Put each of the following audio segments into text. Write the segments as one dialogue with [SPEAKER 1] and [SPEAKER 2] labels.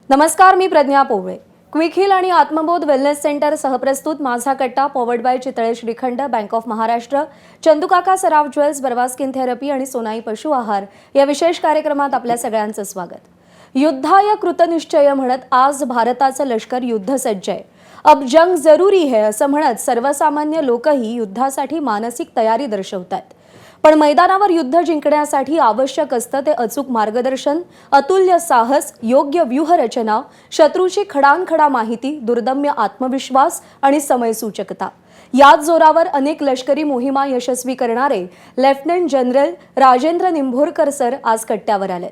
[SPEAKER 1] नमस्कार, मी प्रज्ञा पोवळे. Quick hill आणि आत्मबोध wellness centre सहप्रस्तुत माझा कट्टा powered by Chitale shrikhand, bank of Maharashtra, Chandukaka Saraf jewels, Barva skin therapy आणि सोनाई पशु आहार या विशेष कार्यक्रमात आपल्या सगळ्यांचं स्वागत. युद्धाय कृतनिश्चय म्हणत आज भारताचं लष्कर युद्धसज्ज आहे. अब जंग जरुरी है असं म्हणत सर्वसामान्य लोकही युद्धासाठी मानसिक तयारी दर्शवतात. पण मैदानावर युद्ध जिंकण्यासाठी आवश्यक असतं ते अचूक मार्गदर्शन, अतुल्य साहस, योग्य व्यूहरचना, शत्रूची खडानखडा माहिती, दुर्दम्य आत्मविश्वास आणि समयसूचकता. याच जोरावर अनेक लष्करी मोहिमा यशस्वी करणारे lieutenant general Rajendra Nimbhorkar sir आज कट्ट्यावर आलेत.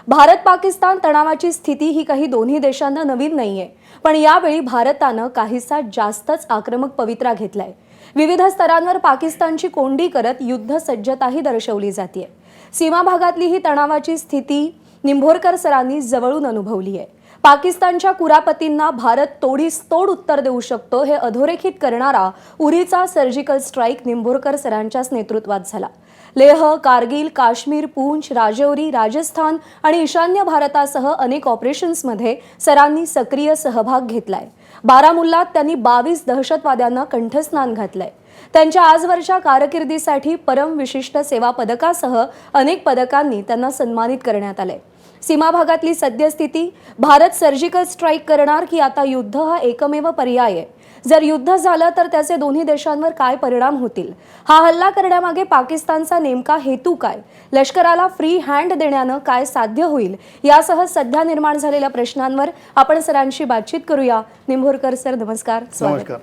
[SPEAKER 1] भारत पाकिस्तान तणावाची स्थिती ही काही दोन्ही देशांना नवीन नाहीये, पण यावेळी भारतानं काहीसा जास्तच आक्रमक पवित्रा घेतलाय. विविध स्तरांवर पाकिस्तानची कोंडी करत युद्ध सज्जताही दर्शवली जाते. सीमा भागातली ही तणावाची स्थिती निंभोरकर सरांनी जवळून अनुभवली आहे. पाकिस्तानच्या कुरापतींना भारत तोडीस तोड उत्तर देऊ शकतो हे अधोरेखित करणारा उरीचा सर्जिकल स्ट्राईक निंभोरकर सरांच्याच नेतृत्वात झाला. लेह, कारगिल, काश्मीर, पूंछ, राजौरी, राजस्थान आणि ईशान्य भारतासह अनेक ऑपरेशन्समध्ये सरांनी सक्रिय सहभाग घेतलाय. बारामुल्लात त्यांनी 22 दहशतवाद्यांना कंठस्नान घातलंय. त्यांच्या आजवरच्या कारकिर्दीसाठी परम विशिष्ट सेवा पदकासह अनेक पदकांनी त्यांना सन्मानित करण्यात आले. सीमा भागातली सद्यस्थिती, भारत सर्जिकल स्ट्राईक करणार की आता युद्ध हा एकमेव पर्याय आहे. जर युद्ध झालं तर त्याचे दोन्ही देशांवर काय परिणाम होतील, हा हल्ला करण्यामागे पाकिस्तानचा नेमका हेतू काय, लष्कराला फ्री हँड देण्यानं काय साध्य होईल, यासह सध्या निर्माण झालेल्या प्रश्नांवर आपण सरांशी बातचीत करूया. निंभोरकर सर, नमस्कार.
[SPEAKER 2] नमस्कार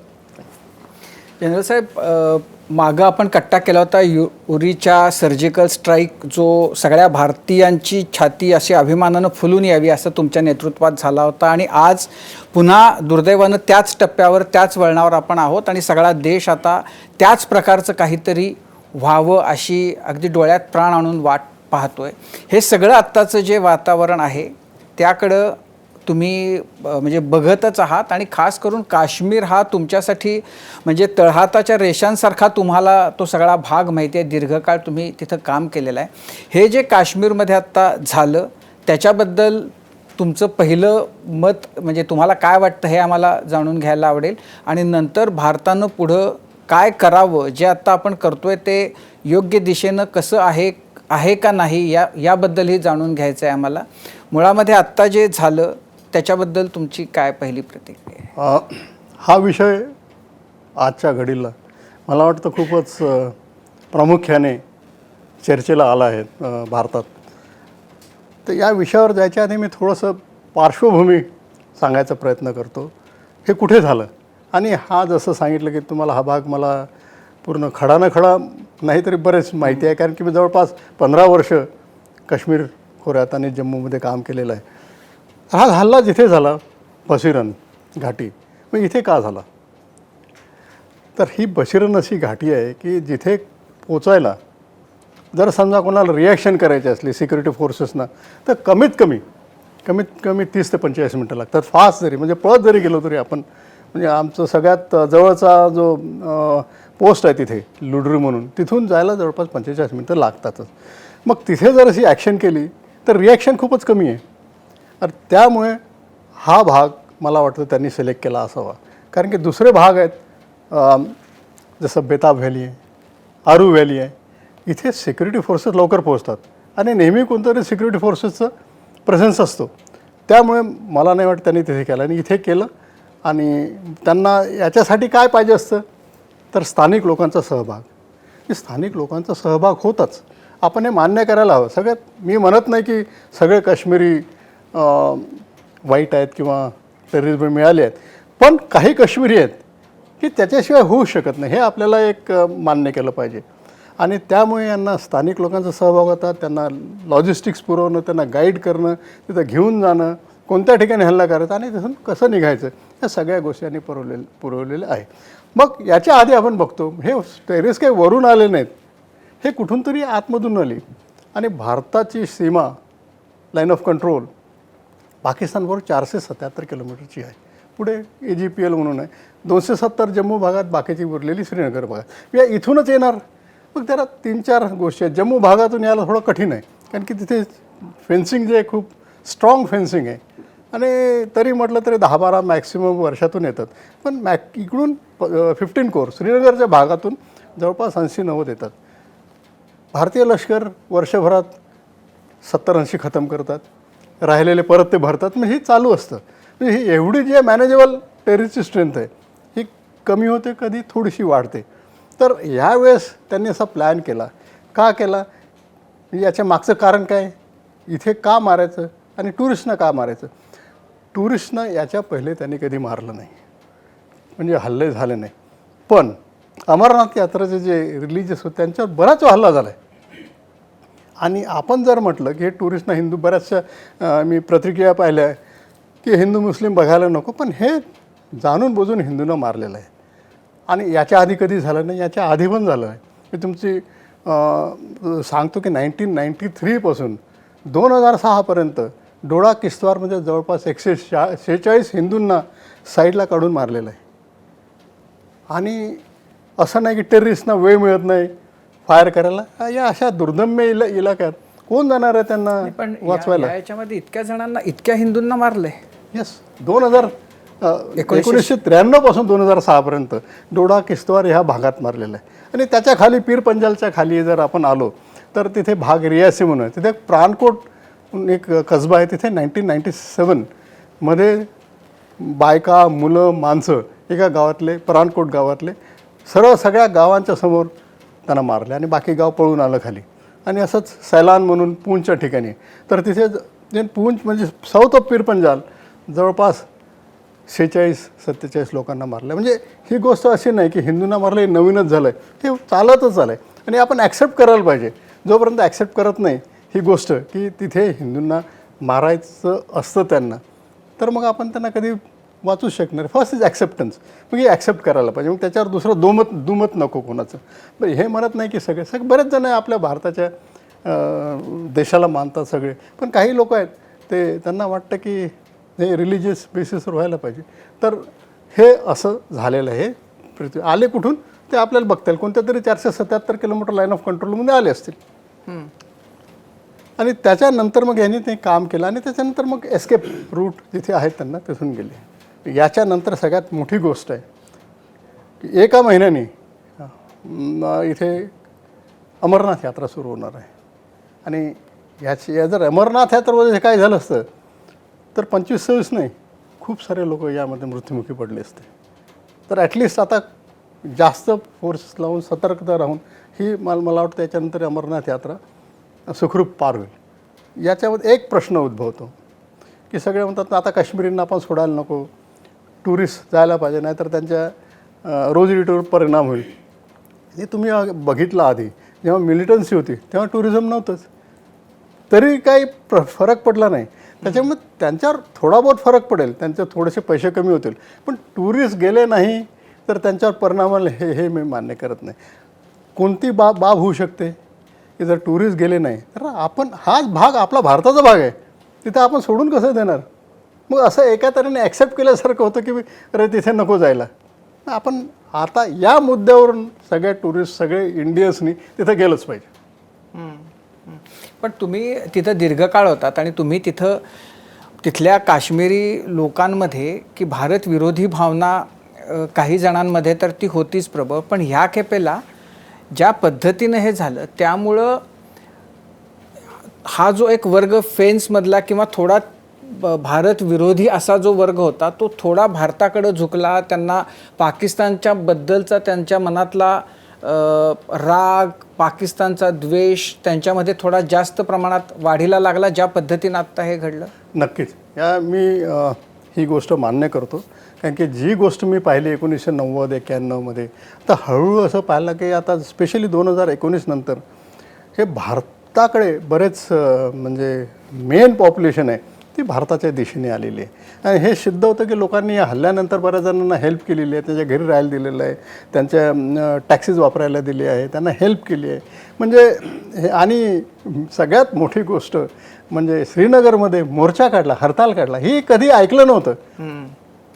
[SPEAKER 3] जनरल साहेब, मागं आपण कट्टा केला होता उरीच्या सर्जिकल स्ट्राईक, जो सगळ्या भारतीयांची छाती अशी अभिमानानं फुलून यावी असं तुमच्या नेतृत्वात झाला होता. आणि आज पुन्हा दुर्दैवानं त्याच टप्प्यावर, त्याच वळणावर आपण आहोत आणि सगळा देश आता त्याच प्रकारचं काहीतरी व्हावं अशी अगदी डोळ्यात प्राण आणून वाट पाहतोय. हे सगळं आत्ताचं जे वातावरण आहे त्याकडं तुम्ही म्हणजे बघतच आहात आणि खास करून काश्मीर हा तुमच्यासाठी म्हणजे तळहाताच्या रेषांसारखा तुम्हाला तो सगळा भाग माहिती आहे. दीर्घकाळ तुम्ही तिथं काम केलेलं आहे. हे जे काश्मीरमध्ये आत्ता झालं त्याच्याबद्दल तुमचं पहिलं मत म्हणजे तुम्हाला काय वाटतं हे आम्हाला जाणून घ्यायला आवडेल. आणि नंतर भारतानं पुढं काय करावं, जे आत्ता आपण करतोय ते योग्य दिशेनं कसं आहे का नाही याबद्दलही जाणून घ्यायचं आहे आम्हाला. मुळामध्ये आत्ता जे झालं त्याच्याबद्दल तुमची काय पहिली प्रतिक्रिया?
[SPEAKER 2] हा विषय आजच्या घडीला मला वाटतं खूपच प्रामुख्याने चर्चेला आला आहे भारतात. तर या विषयावर जायच्या आधी मी थोडंसं पार्श्वभूमी सांगायचा प्रयत्न करतो. हे कुठे झालं आणि हा जसं सांगितलं की तुम्हाला हा भाग मला पूर्ण खडा नाही तरी बरेच माहिती आहे, कारण की मी जवळपास 15 वर्ष काश्मीर खोऱ्यात आणि जम्मूमध्ये काम केलेलं आहे. हा हल्ला जिथे झाला बशीरन घाटी, मग इथे का झाला? तर ही बशीरन अशी घाटी आहे की जिथे पोचायला जर समजा कोणाला रिॲक्शन करायची असली सिक्युरिटी फोर्सेसना तर कमीत कमी 30 ते 45 मिनटं लागतात. फास्ट जरी म्हणजे पळत जरी गेलो तरी आपण, म्हणजे आमचं सगळ्यात जवळचा जो पोस्ट आहे तिथे लुडरू म्हणून, तिथून जायला जवळपास 45 मिनटं लागतातच. मग तिथे जर अशी ॲक्शन केली तर रिॲक्शन खूपच कमी आहे. तर त्यामुळे हा भाग मला वाटतं त्यांनी सिलेक्ट केला असावा, कारण की दुसरे भाग आहेत जसं बेताब व्हॅली आहे, आरू व्हॅली आहे, इथे सिक्युरिटी फोर्सेस लवकर पोहोचतात आणि नेहमी कोणतरी सिक्युरिटी फोर्सेसचं प्रेझेन्स असतो. त्यामुळे मला नाही वाटतं त्यांनी तिथे केलं आणि इथे केलं. आणि त्यांना याच्यासाठी काय पाहिजे असतं तर स्थानिक लोकांचा सहभाग. स्थानिक लोकांचा सहभाग होताच, आपण हे मान्य करायला हवं. सगळ्यात मी म्हणत नाही की सगळे काश्मीरी वाईट आहेत किंवा टेररिझम मिळाले आहेत, पण काही काश्मीरी आहेत की त्याच्याशिवाय होऊ शकत नाही, हे आपल्याला एक मान्य केलं पाहिजे. आणि त्यामुळे यांना स्थानिक लोकांचा सहभाग होता, त्यांना लॉजिस्टिक्स पुरवणं, त्यांना गाईड करणं, तिथं घेऊन जाणं, कोणत्या ठिकाणी हल्ला करायचा आणि तिथून कसं निघायचं, या सगळ्या गोष्टी यांनी पुरवलेल्या आहे. मग याच्या आधी आपण बघतो हे टेररिस्ट काही वरून आले नाहीत, हे कुठून तरी आतमधून आली. आणि भारताची सीमा लाईन ऑफ कंट्रोल पाकिस्तानबरोबर 477 किलोमीटरची आहे. पुढे AGPL म्हणून आहे, 270 जम्मू भागात, बाकीची उरलेली श्रीनगर भागात. या इथूनच येणार. मग त्याला 3-4 गोष्टी आहेत. जम्मू भागातून यायला थोडं कठीण आहे, कारण की तिथे फेन्सिंग जे खूप स्ट्रॉंग फेन्सिंग आहे, आणि तरी म्हटलं तरी 10-12 मॅक्सिमम वर्षातून येतात. पण इकडून 15 कोर श्रीनगरच्या भागातून जवळपास 80-90 येतात. भारतीय लष्कर वर्षभरात 70-80 खतम करतात, राहिलेले परत ते भरतात. म्हणजे हे चालू असतं. म्हणजे ही एवढी जी मॅनेजेबल टेररिस्टची स्ट्रेंथ आहे ही कमी होते, कधी थोडीशी वाढते. तर यावेळेस त्यांनी असा प्लॅन केला. का केला? याच्या मागचं कारण काय? इथे का मारायचं आणि टुरिस्टनं का मारायचं? टुरिस्टनं याच्या पहिले त्यांनी कधी मारलं नाही, म्हणजे हल्ले झाले नाही. पण अमरनाथ यात्रेचे जे रिलिजियस होते त्यांच्यावर बराच हल्ला झाला आहे. आणि आपण जर म्हटलं की हे टुरिस्टना हिंदू, बऱ्याचशा मी प्रतिक्रिया पाहिल्या आहे की हिंदू मुस्लिम बघायला नको, पण हे जाणून बुजून हिंदूंना मारलेलं आहे. आणि याच्या आधी कधी झालं नाही, याच्या आधी पण झालं आहे. मी तुमची सांगतो की 1993 2006पर्यंत डोडा किश्तवारमध्ये जवळपास 146 हिंदूंना साईडला काढून मारलेलं आहे. आणि असं नाही की टेररिस्टना वेळ मिळत नाही फायर करायला. या अशा दुर्दम्य इलाक्यात कोण जाणार आहे त्यांना
[SPEAKER 3] पण
[SPEAKER 2] वाचवायला?
[SPEAKER 3] याच्यामध्ये इतक्या जणांना, इतक्या हिंदूंना मारलंय.
[SPEAKER 2] येस, 1993 पासून 2006पर्यंत डोडा किश्तवार ह्या भागात मारलेला आहे. आणि त्याच्या खाली पीर पंजालच्या खाली जर आपण आलो तर तिथे भाग रियासी म्हणून आहे. तिथे प्राणकोट एक कसबा आहे. तिथे 1997मध्ये बायका, मुलं, माणसं एका गावातले, प्राणकोट गावातले सगळ्या गावांच्या समोर त्यांना मारले आणि बाकी गाव पळून आलं खाली. आणि असंच सैलान म्हणून पूंचच्या ठिकाणी, तर तिथे जे पूंच म्हणजे साऊथ ऑफ पीर पंजाल जवळपास 46-47 लोकांना मारलं. म्हणजे ही गोष्ट अशी नाही की हिंदूंना मारलं हे नवीनच झालं आहे, हे चालतच झालं आहे. आणि आपण ॲक्सेप्ट करायला पाहिजे. जोपर्यंत ॲक्सेप्ट करत नाही ही गोष्ट की तिथे हिंदूंना मारायचं असतं त्यांना, तर मग आपण त्यांना कधी वाचूच शकणार. First is acceptance. मग हे ॲक्सेप्ट करायला पाहिजे. मग त्याच्यावर दुसरं दुमत नको कोणाचं. पण हे म्हणत नाही की सगळे बरेच जण आपल्या भारताच्या देशाला मानतात सगळे, पण काही लोक आहेत ते त्यांना वाटतं की हे रिलिजियस बेसिसवर व्हायला पाहिजे. तर हे असं झालेलं आहे. आले कुठून ते आपल्याला बघता येईल. कोणत्या तरी 477 किलोमीटर लाईन ऑफ कंट्रोलमध्ये आले असतील. आणि त्याच्यानंतर मग यांनी ते काम केलं आणि त्याच्यानंतर मग एस्केप रूट जिथे आहेत त्यांना तिथून गेले. याच्यानंतर सगळ्यात मोठी गोष्ट आहे की एका महिन्याने इथे अमरनाथ यात्रा सुरू होणार आहे. आणि या जर अमरनाथ यात्रेमध्ये काय झालं असतं तर 25-26 नाही, खूप सारे लोक यामध्ये मृत्युमुखी पडले असते. तर ॲटलिस्ट आता जास्त फोर्स लावून सतर्कता राहून ही मला वाटतं याच्यानंतर अमरनाथ यात्रा सुखरूप पार होईल. याच्यामध्ये एक प्रश्न उद्भवतो की सगळे म्हणतात आता काश्मीरींना आपण सोडायला नको, टुरिस्ट जायला पाहिजे, नाहीतर त्यांच्या रोजीरोटीवर परिणाम होईल. हे तुम्ही बघितलं आधी जेव्हा मिलिटन्सी होती तेव्हा टुरिझम नव्हतंच, तरी काही फरक पडला नाही. त्याच्यामुळे त्यांच्यावर थोडा बहुत फरक पडेल, त्यांचे थोडेसे पैसे कमी होतील, पण टुरिस्ट गेले नाही तर त्यांच्यावर परिणाम हे मी मान्य करत नाही. कोणती बाब होऊ शकते की जर टुरिस्ट गेले नाही तर आपण हाच भाग आपला भारताचा भाग आहे, तिथं आपण सोडून कसं देणार? मग असं एका तऱ्हेने ॲक्सेप्ट केल्यासारखं होतं की अरे तिथे नको जायला. आपण आता या मुद्द्यावरून सगळ्या टुरिस्ट, सगळे इंडियन्सनी तिथं गेलंच पाहिजे.
[SPEAKER 3] पण तुम्ही तिथं दीर्घकाळ होतात आणि तुम्ही तिथल्या काश्मीरी लोकांमध्ये की भारत विरोधी भावना काही जणांमध्ये तर ती होतीच प्रबळ, पण ह्या खेपेला ज्या पद्धतीनं हे झालं त्यामुळं हा जो एक वर्ग फेन्समधला किंवा थोडा भारत विरोधी असा जो वर्ग होता तो थोडा भारताकडे झुकला. त्यांना पाकिस्तानच्या बद्दलचा त्यांच्या मनातला राग, पाकिस्तानचा द्वेष त्यांच्यामध्ये थोडा जास्त प्रमाणात वाढीला लागला, ज्या पद्धतीनं आत्ता हे घडलं.
[SPEAKER 2] नक्कीच मी ही गोष्ट मान्य करतो. कारण की जी गोष्ट मी पाहिली 1990-91मध्ये, आता हळूहळू असं पाहिलं की आता स्पेशली 2019 नंतर हे भारताकडे बरेच म्हणजे मेन पॉप्युलेशन आहे ती भारताच्या दिशेने आलेली आहे. आणि हे सिद्ध होतं की लोकांनी या हल्ल्यानंतर बऱ्याच जणांना हेल्प केलेली आहे, त्यांच्या घरी राहायला दिलेलं आहे, त्यांच्या टॅक्सीज वापरायला दिले आहे, त्यांना हेल्प केली आहे. म्हणजे हे आणि सगळ्यात मोठी गोष्ट म्हणजे श्रीनगरमध्ये मोर्चा काढला, हरताल काढला, ही कधी ऐकलं नव्हतं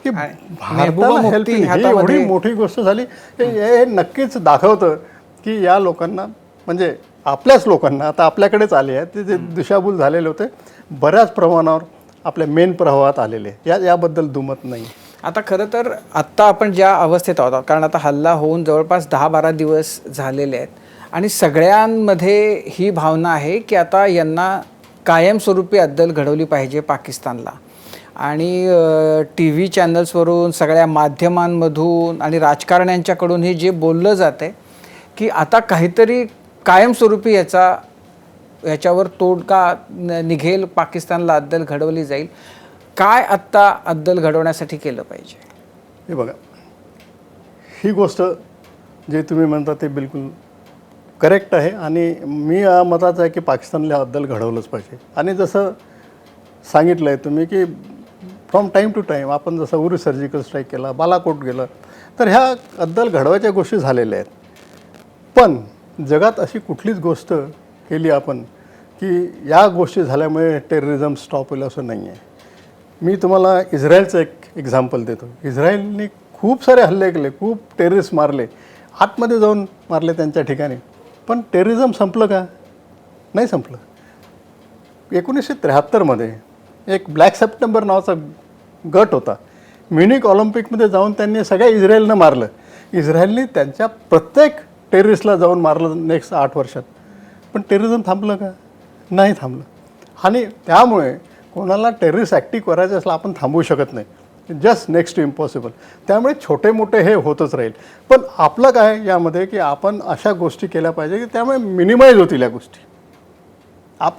[SPEAKER 2] की भारताला हेल्प केली. ही एवढी मोठी गोष्ट झाली. हे नक्कीच दाखवतं की या लोकांना म्हणजे आपल्याच लोकांना आता आपल्याकडेच आले आहेत ते जे दिशाभूल झालेले होते बऱ्याच प्रमाणावर आपल्या मेन प्रवाहात आलेले याबद्दल दुमत नाही.
[SPEAKER 3] आता खरं तर आत्ता आपण ज्या अवस्थेत आहोत, कारण आता हल्ला होऊन जवळपास 10-12 दिवस झालेले आहेत आणि सगळ्यांमध्ये ही भावना आहे की आता यांना कायमस्वरूपी अद्दल घडवली पाहिजे पाकिस्तानला. आणि टी व्ही चॅनल्सवरून, सगळ्या माध्यमांमधून आणि राजकारण्यांच्याकडून हे जे बोललं जातं आहे की आता काहीतरी कायमस्वरूपी याच्यावर तोडगा निघेल, पाकिस्तानला अद्दल घडवली जाईल. काय आत्ता अद्दल घडवण्यासाठी केलं पाहिजे?
[SPEAKER 2] हे बघा, ही गोष्ट जे तुम्ही म्हणता ते बिलकुल करेक्ट आहे आणि मी या मताचा आहे की पाकिस्तानला अद्दल घडवलंच पाहिजे. आणि जसं सांगितलं आहे तुम्ही की फ्रॉम टाईम टू टाईम आपण जसं उरी सर्जिकल स्ट्राईक केला, बालाकोट गेलं, तर ह्या अद्दल घडवायच्या गोष्टी झालेल्या आहेत. पण जगात अशी कुठलीच गोष्ट केली आपण की या गोष्टी झाल्यामुळे टेररिझम स्टॉप होईल असं नाही आहे. मी तुम्हाला इस्रायलचं एक एक्झाम्पल देतो. इस्रायलने खूप सारे हल्ले केले, खूप टेररिस्ट मारले, आतमध्ये जाऊन मारले त्यांच्या ठिकाणी, पण टेररिझम संपलं का? नाही संपलं. 1973मध्ये एक ब्लॅक सप्टेंबर नावाचा गट होता. म्युनिक ऑलिम्पिकमध्ये जाऊन त्यांनी सगळ्या इस्रायलनं मारलं. इस्रायलने त्यांच्या प्रत्येक टेररिस्टला जाऊन मारलं नेक्स्ट 8 वर्षात. पण टेररिझम थांबलं का? नाही थांबलं. आणि त्यामुळे कोणाला टेररिस्ट ॲक्टिव्ह करायचं असलं आपण थांबवू शकत नाही. Just next to impossible. त्यामुळे छोटे मोठे हे होतच राहील. पण आपलं काय यामध्ये की आपण अशा गोष्टी केल्या पाहिजे की त्यामुळे मिनिमाइज होतील या गोष्टी.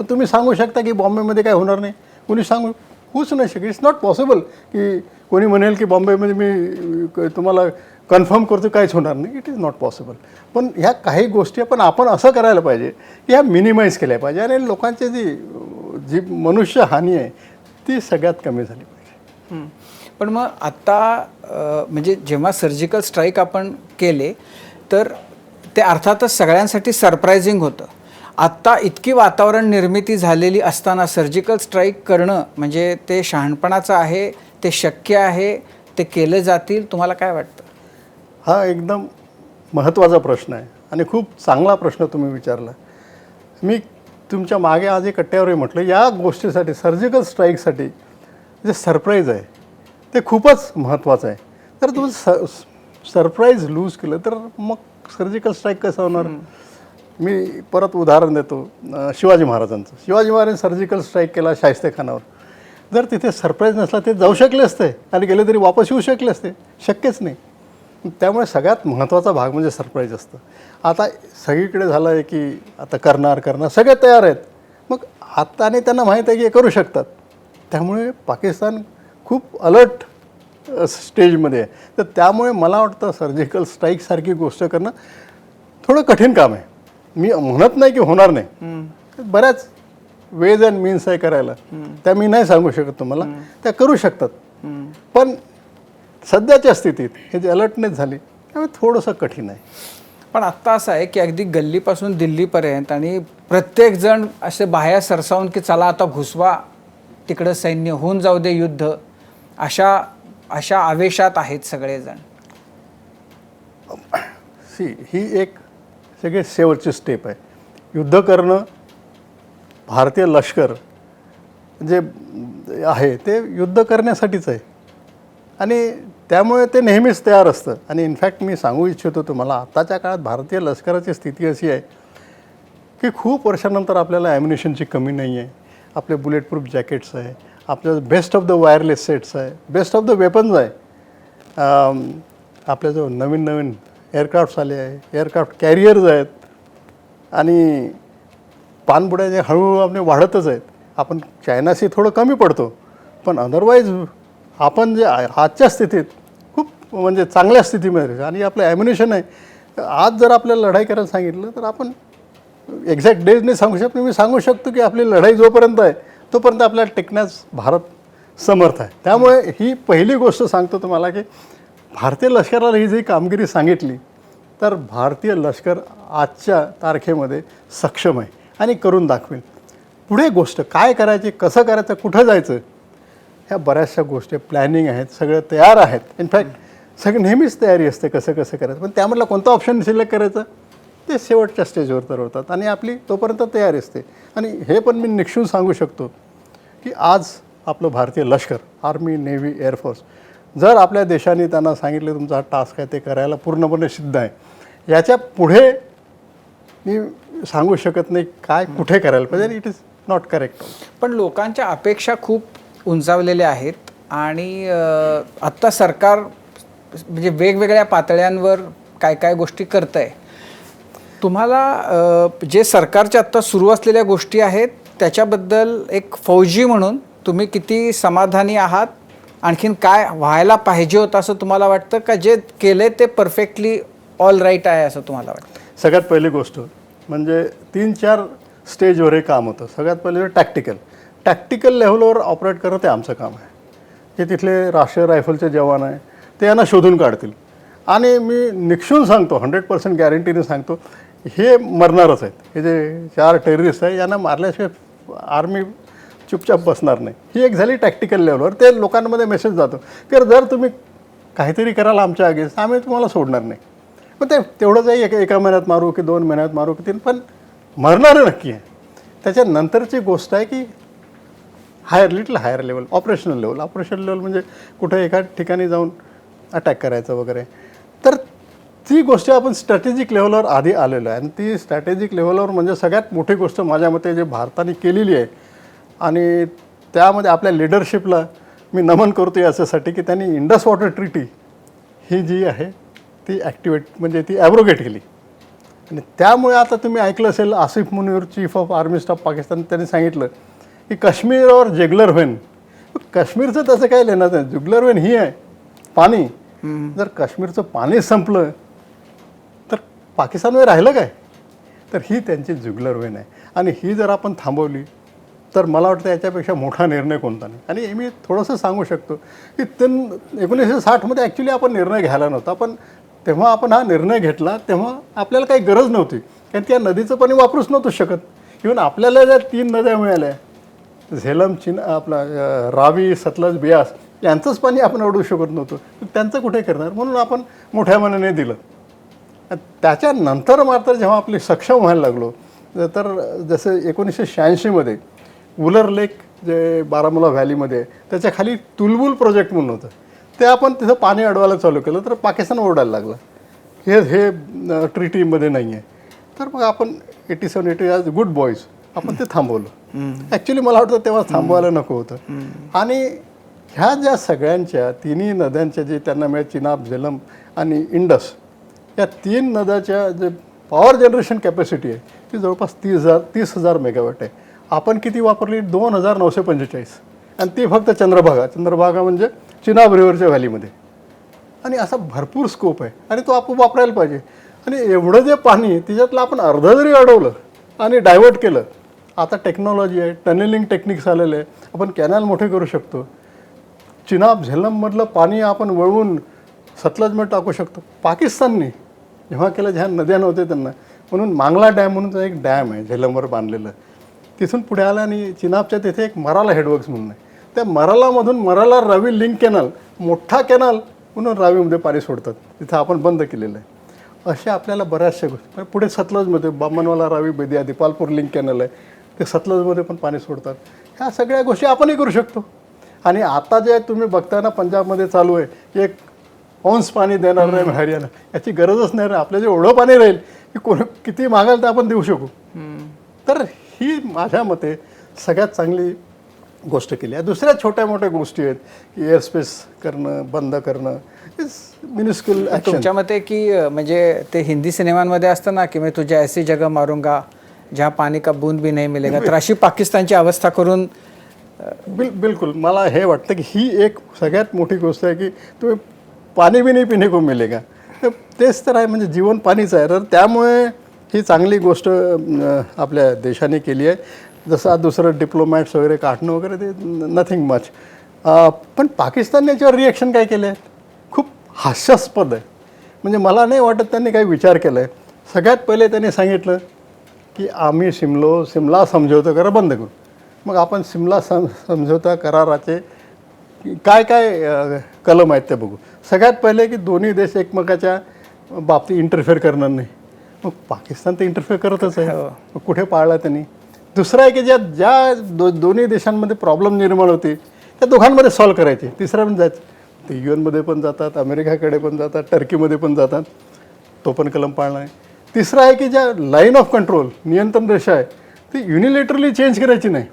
[SPEAKER 2] तुम्ही सांगू शकता की बॉम्बेमध्ये काय होणार नाही, कोणी होऊच नाही शकत. इट्स नॉट पॉसिबल की कोणी म्हणेल की बॉम्बेमध्ये मी तुम्हाला कन्फर्म करतो काहीच होणार नाही. It is not possible. पण ह्या काही गोष्टी आपण असं करायला पाहिजे की ह्या मिनिमाइज केल्या पाहिजे आणि लोकांची जी मनुष्य हानी आहे ती सगळ्यात कमी झाली पाहिजे.
[SPEAKER 3] पण मग आत्ता म्हणजे जेव्हा सर्जिकल स्ट्राईक आपण केले तर ते अर्थातच सगळ्यांसाठी सरप्रायझिंग होतं. आत्ता इतकी वातावरण निर्मिती झालेली असताना सर्जिकल स्ट्राईक करणं म्हणजे ते शहाणपणाचं आहे, ते शक्य आहे, ते केलं जातील, तुम्हाला काय वाटतं?
[SPEAKER 2] हा एकदम महत्त्वाचा प्रश्न आहे आणि खूप चांगला प्रश्न तुम्ही विचारला. मी तुमच्या मागे आज एक कट्ट्यावरही म्हटलं, या गोष्टीसाठी सर्जिकल स्ट्राईकसाठी जे सरप्राईज आहे ते खूपच महत्त्वाचं आहे. तर तुम्ही सरप्राईज लूज केलं तर मग सर्जिकल स्ट्राईक कसं होणार? मी परत उदाहरण देतो शिवाजी महाराजांचं. शिवाजी महाराजांनी सर्जिकल स्ट्राईक केला शाहिस्तेखानावर. जर तिथे सरप्राईज नसला ते जाऊ शकले असते आणि गेले तरी वापस येऊ शकले असते? शक्यच नाही. त्यामुळे सगळ्यात महत्त्वाचा भाग म्हणजे सरप्राईज असतं. आता सगळीकडे झालं आहे की आता करणार सगळे तयार आहेत. मग आता आणि त्यांना माहीत आहे की हे करू शकतात. त्यामुळे पाकिस्तान खूप अलर्ट स्टेजमध्ये आहे. तर त्यामुळे मला वाटतं सर्जिकल स्ट्राईकसारखी गोष्ट करणं थोडं कठीण काम आहे. मी म्हणत नाही की होणार नाही, बऱ्याच वेज अँड मीन्स आहे करायला, त्या मी नाही सांगू शकत तुम्हाला, त्या करू शकतात. पण सध्याच्या स्थितीत हे जे अलर्टनेस झाली त्यामुळे थोडंसं कठीण आहे.
[SPEAKER 3] पण आत्ता असं आहे की अगदी गल्लीपासून दिल्लीपर्यंत आणि प्रत्येकजण असे बाह्या सरसावून की चला आता घुसवा तिकडं सैन्य, होऊन जाऊ दे युद्ध, अशा आवेशात आहेत सगळेजण.
[SPEAKER 2] ही एक सगळे शेवटची स्टेप आहे. युद्ध करणं भारतीय लष्कर जे आहे ते युद्ध करण्यासाठीच आहे आणि त्यामुळे ते नेहमीच तयार असतं. आणि इनफॅक्ट मी सांगू इच्छितो तुम्हाला, आत्ताच्या काळात भारतीय लष्कराची स्थिती अशी आहे की खूप वर्षानंतर आपल्याला ॲम्युनिशनची कमी नाही आहे. आपले बुलेट प्रूफ जॅकेट्स आहे, आपल्या best of the wireless sets आहे, बेस्ट ऑफ द वेपन्स आहे. आपल्याजवळ नवीन एअरक्राफ्ट्स आले आहे, एअरक्राफ्ट कॅरियर्स आहेत आणि पाणबुड्या जे हळूहळू आपले वाढतच आहेत. आपण चायनाशी थोडं कमी पडतो, पण अदरवाईज आपण जे आजच्या स्थितीत खूप म्हणजे चांगल्या स्थितीमध्ये आणि आपलं ॲम्युनिशन आहे. आज जर आपल्याला लढाई करायला सांगितलं तर आपण एक्झॅक्ट डेज नाही सांगू शकतो. मी सांगू शकतो की आपली लढाई जोपर्यंत आहे तोपर्यंत आपल्याला टिकण्यास भारत समर्थ आहे. त्यामुळे ही पहिली गोष्ट सांगतो तुम्हाला की भारतीय लष्कराला ही जी कामगिरी सांगितली तर भारतीय लष्कर आजच्या तारखेमध्ये सक्षम आहे आणि करून दाखवेल. पुढे गोष्ट काय करायची, कसं करायचं, कुठं जायचं, ह्या बऱ्याचशा गोष्टी प्लॅनिंग आहेत, सगळं तयार आहेत. इनफॅक्ट सगळं नेहमीच तयारी असते कसं करायचं. पण त्यामधला कोणता ऑप्शन सिलेक्ट करायचं ते शेवटच्या स्टेजवर ठरवतात आणि आपली तोपर्यंत तयारी असते. आणि हे पण मी निक्षून सांगू शकतो की आज आपलं भारतीय लष्कर, आर्मी, नेव्ही, एअरफोर्स, जर आपल्या देशाने त्यांना सांगितलं तुमचा हा टास्क आहे ते करायला पूर्णपणे सिद्ध आहे, याच्या पुढे मी सांगू शकत नाही काय कुठे करायला पाहिजे. It is not correct.
[SPEAKER 3] पण लोकांच्या अपेक्षा खूप उंचावलेल्या आहेत आणि आत्ता सरकार म्हणजे वेगवेगळ्या पातळ्यांवर काय काय गोष्टी करत आहे. तुम्हाला जे सरकारच्या आत्ता सुरू असलेल्या गोष्टी आहेत त्याच्याबद्दल एक फौजी म्हणून तुम्ही किती समाधानी आहात? आणखीन काय व्हायला पाहिजे होतं असं तुम्हाला वाटतं का जे केले ते परफेक्टली ऑल राईट आहे असं तुम्हाला वाटतं?
[SPEAKER 2] सगळ्यात पहिली गोष्ट म्हणजे 3-4 स्टेजवर हे काम होतं. सगळ्यात पहिले टॅक्टिकल लेव्हलवर ऑपरेट करणं ते आमचं काम आहे. हे तिथले राष्ट्रीय रायफलचे जवान आहे ते यांना शोधून काढतील आणि मी निक्षून सांगतो, 100% गॅरंटीने सांगतो, हे मरणारच आहेत. हे जे 4 टेररिस्ट आहे यांना मारल्याशिवाय आर्मी चुपचाप बसणार नाही. ही एक झाली टॅक्टिकल लेवलवर. ते लोकांमध्ये मेसेज जातो की जर तुम्ही काहीतरी कराल आमच्या अगेन्स्ट आम्ही तुम्हाला सोडणार नाही. पण ते तेवढंच आहे, एका महिन्यात मारू की 2 महिन्यात मारू की 3, पण मरणारं नक्की आहे. त्याच्यानंतरची गोष्ट आहे की little higher level, operational level म्हणजे कुठे एका ठिकाणी जाऊन अटॅक करायचं वगैरे. तर ती गोष्ट आपण स्ट्रॅटेजिक लेवलवर आधी आलेलो आहे आणि ती स्ट्रॅटेजिक लेवलवर म्हणजे सगळ्यात मोठी गोष्ट माझ्या मते जे भारताने केलेली आहे आणि त्यामध्ये आपल्या लिडरशिपला मी नमन करतो याच्यासाठी की त्यांनी इंडस वॉटर ट्रीटी ही जी आहे ती म्हणजे ती ॲब्रोगेट केली. आणि त्यामुळे आता तुम्ही ऐकलं असेल Asif Munir, chief of army staff Pakistan, त्यांनी सांगितलं की काश्मीरवर जुगलर व्हेन. काश्मीरचं त्याचं काय लेणार नाही. जुगलर व्हेन ही आहे पाणी. जर काश्मीरचं पाणी संपलं तर पाकिस्तानवर राहिलं काय? तर ही त्यांची जुगलर व्हेन आहे आणि ही जर आपण थांबवली तर मला वाटतं याच्यापेक्षा मोठा निर्णय कोणता नाही. आणि मी थोडंसं सांगू शकतो की 1960मध्ये ॲक्च्युली आपण निर्णय घ्यायला नव्हता, पण तेव्हा आपण हा निर्णय घेतला तेव्हा आपल्याला काही गरज नव्हती, कारण त्या नदीचं पाणी वापरूच नव्हतं शकत. इव्हन आपल्याला ज्या 3 नद्या मिळाल्या, झेलम, आपला रावी, सतलज, बियास, यांचंच पाणी आपण अडवू शकत नव्हतो. त्यांचं कुठे करणार, म्हणून आपण मोठ्या मनाने दिलं. त्याच्यानंतर मात्र जेव्हा आपली सक्षम व्हायला लागलो तर जसं 1986मध्ये वुलर लेक जे बारामुला व्हॅलीमध्ये त्याच्या खाली तुलबुल प्रोजेक्ट म्हणून होतं, ते आपण तिथं पाणी अडवायला चालू केलं तर पाकिस्तान ओरडायला लागलं हे ट्रीटीमध्ये नाही आहे. तर मग आपण 87-88 ॲज गुड बॉईज आपण ते थांबवलं. ॲक्च्युली मला वाटतं तेव्हा थांबवायला नको होतं. आणि ह्या ज्या सगळ्यांच्या 3 नद्यांच्या जे त्यांना मिळत, चिनाब, झेलम आणि इंडस, या 3 नद्याच्या जे पॉवर जनरेशन कॅपॅसिटी आहे ती जवळपास 30,000 मेगावॅट आहे. आपण किती वापरली? 2,945. आणि ती फक्त चंद्रभागा म्हणजे चिनाब रिव्हरच्या व्हॅलीमध्ये. आणि असा भरपूर स्कोप आहे आणि तो आपण वापरायला पाहिजे. आणि एवढं जे पाणी त्याच्यातलं आपण अर्ध जरी अडवलं आणि डायव्हर्ट केलं, आता टेक्नॉलॉजी आहे, टनेलिंग टेक्निक्स आलेले आहे, आपण कॅनल मोठे करू शकतो. चिनाब झेलममधलं पाणी आपण वळवून सतलजमध्ये टाकू शकतो. पाकिस्तानने जेव्हा केलं, ज्या नद्या नव्हत्या त्यांना, म्हणून मांगला डॅम म्हणून एक डॅम आहे झेलमवर बांधलेलं, तिथून पुढे आला आणि चिनाबच्या तिथे एक मराला हेडवर्क्स म्हणून आहे. त्या मरालामधून मराला रावी लिंक कॅनल, मोठा कॅनल म्हणून रावीमध्ये पाणी सोडतात, तिथं आपण बंद केलेलं आहे. अशा आपल्याला बऱ्याचशा गोष्टी. पुढे सतलजमध्ये बामणवाला रावी बेदिया दिपालपूर लिंक कॅनल आहे, ते सतलजमध्ये पण पाणी सोडतात. ह्या सगळ्या गोष्टी आपणही करू शकतो. आणि आता जे तुम्ही बघताय ना पंजाबमध्ये चालू आहे, एक औंस पाणी देणार नाही हरियाणा, याची गरजच नाही रे. आपल्या जे एवढं पाणी राहील की कोण किती मागाल तर आपण देऊ शकू. तर ही माझ्या मते सगळ्यात चांगली गोष्ट केली आहे. दुसऱ्या छोट्या मोठ्या गोष्टी आहेत की एअरस्पेस करणं, बंद करणं, इज मिनिस्क्युल ॲक्शन.
[SPEAKER 3] तुमच्या मते की म्हणजे ते हिंदी सिनेमांमध्ये असतं ना की मी तुझ्या ऐसी जगह मारूंगा जहाँ पाणी का बूंद भी नाही मिलेगा, तर अशी पाकिस्तानची अवस्था करून
[SPEAKER 2] बिलकुल मला हे वाटतं की ही एक सगळ्यात मोठी गोष्ट आहे की तुम्ही पाणी भी नाही पिणे को मिलेगा. तेच तर आहे, म्हणजे जीवन पाणीच आहे. तर त्यामुळे ही चांगली गोष्ट आपल्या देशाने केली आहे. जसं आज दुसरं डिप्लोमॅट्स वगैरे काढणं वगैरे ते नथिंग मच. पण पाकिस्तानने याच्यावर रिॲक्शन काय केलं आहे खूप हास्यास्पद आहे. म्हणजे मला नाही वाटत त्यांनी काही विचार केला आहे. सगळ्यात पहिले त्यांनी सांगितलं की आम्ही सिमला समझौता करार बंद करू. मग आपण सिमला समझौता कराराचे काय काय कलम आहेत ते बघू. सगळ्यात पहिले की दोन्ही देश एकमेकाच्या बाबतीत इंटरफेअर करणार नाही. मग पाकिस्तान तर इंटरफेअर करतच आहे, मग कुठे पाळला त्यांनी. दुसरं आहे की ज्या दोन्ही देशांमध्ये प्रॉब्लेम निर्माण होते त्या दोघांमध्ये सॉल्व करायचे. तिसऱ्या पण जायचं, ते UN पण जातात, अमेरिकेकडे पण जातात, टर्कीमध्ये पण जातात, तो पण कलम पाळला आहे. तिसरं आहे की ज्या लाईन ऑफ कंट्रोल नियंत्रण रेषा आहे ती युनिलेटरली चेंज करायची नाही.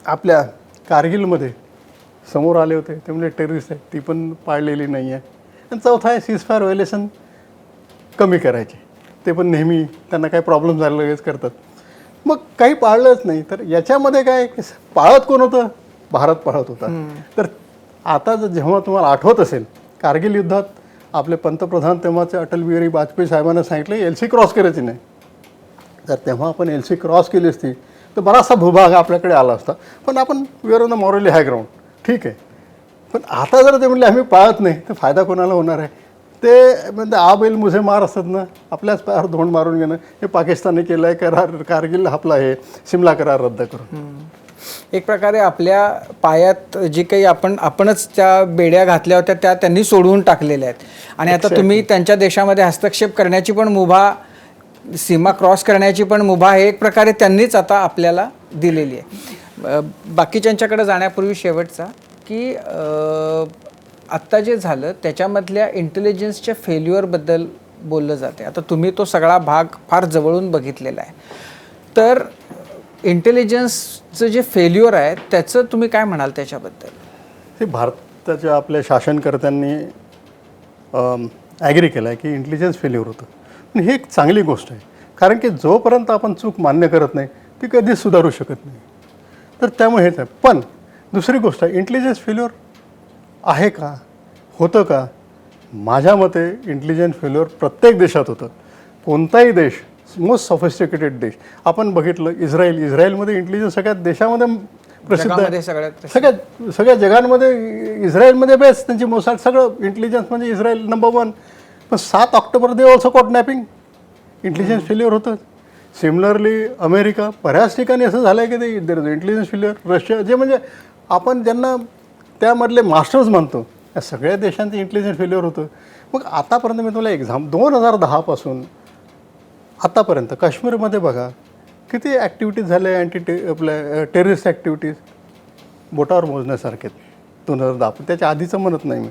[SPEAKER 2] आपल्या कारगिलमध्ये समोर आले होते ते म्हणजे टेररिस्ट आहे, ती पण पाळलेली नाही आहे. आणि चौथा आहे सीजफायर व्हायलेशन कमी करायचे, ते पण नेहमी त्यांना काही प्रॉब्लेम झाले लगेच करतात. मग काही पाळलंच नाही तर याच्यामध्ये काय पाळत कोण होतं? भारत पाळत होता. तर आता जेव्हा तुम्हाला आठवत असेल कारगिल युद्धात आपले पंतप्रधान तेव्हाचे अटल बिहारी वाजपेयी साहेबांना सांगितलं LC क्रॉस करायची नाही. तर तेव्हा आपण LC क्रॉस केली असती तर बराचसा भूभाग आपल्याकडे आला असता. पण आपण we are on the morally high ground, ठीक आहे. पण आता जर ते म्हणले आम्ही पाळत नाही तर फायदा कोणाला होणार आहे? ते म्हणजे आ बैल मुझे मार असतात ना, आपल्याच पायावर धोंड मारून घेणं. हे पाकिस्तानने केलं आहे, करार कारगिल आपला आहे, सिमला करार रद्द करून.
[SPEAKER 3] एक प्रकारे आपल्या पायात जे काही आपणच त्या बेड्या घातल्या होत्या त्या त्यांनी सोडवून टाकलेल्या आहेत. आणि आता तुम्ही त्यांच्या देशामध्ये हस्तक्षेप करण्याची पण मुभा, सीमा क्रॉस करण्याची पण मुभा हे एक प्रकारे त्यांनीच आता आपल्याला दिलेली आहे. बाकीच्यांच्याकडे जाण्यापूर्वी शेवटचा की आत्ता जे झालं त्याच्यामधल्या इंटेलिजन्सच्या फेल्युअरबद्दल बोललं जाते. आता तुम्ही तो सगळा भाग फार जवळून बघितलेला आहे. तर इंटेलिजन्सचं जे फेल्युअर आहे त्याचं तुम्ही काय म्हणाल त्याच्याबद्दल?
[SPEAKER 2] हे भारताच्या आपल्या शासनकर्त्यांनी ॲग्री केलं आहे की इंटेलिजन्स फेल्युअर होतं. पण ही एक चांगली गोष्ट आहे, कारण की जोपर्यंत आपण चूक मान्य करत नाही ती कधीच सुधारू शकत नाही. तर त्यामुळे हेच आहे. पण दुसरी गोष्ट आहे, इंटेलिजन्स फेल्युअर आहे का, होतं का? माझ्या मते इंटेलिजन्स फेल्युअर प्रत्येक देशात होतं. कोणताही देश, मोस्ट सॉफिस्टिकेटेड देश आपण बघितलं, इस्रायलमध्ये इंटेलिजन्स सगळ्यात देशामध्ये प्रसिद्ध आहे. सगळ्या जगांमध्ये इस्रायलमध्ये बेस्ट त्यांची मोसाड सगळं इंटेलिजन्स म्हणजे इस्रायल नंबर 1. पण 7 October they also caught napping, intelligence failure होतं. सिमिलरली अमेरिका, बऱ्याच ठिकाणी असं झालं आहे की ते इंटेलिजन्स फेल्युअर. रशिया, जे म्हणजे आपण ज्यांना त्यामधले मास्टर्स म्हणतो, या सगळ्या देशांचं इंटेलिजन्स फेल्युअर होतं. मग आतापर्यंत मी तुम्हाला एक्झाम 2010 पासून आतापर्यंत काश्मीरमध्ये बघा किती ॲक्टिव्हिटीज झाल्या, आपल्या टेररिस्ट ॲक्टिव्हिटीज बोटावर मोजण्यासारखे 2010. पण त्याच्या आधीचं म्हणत नाही मी.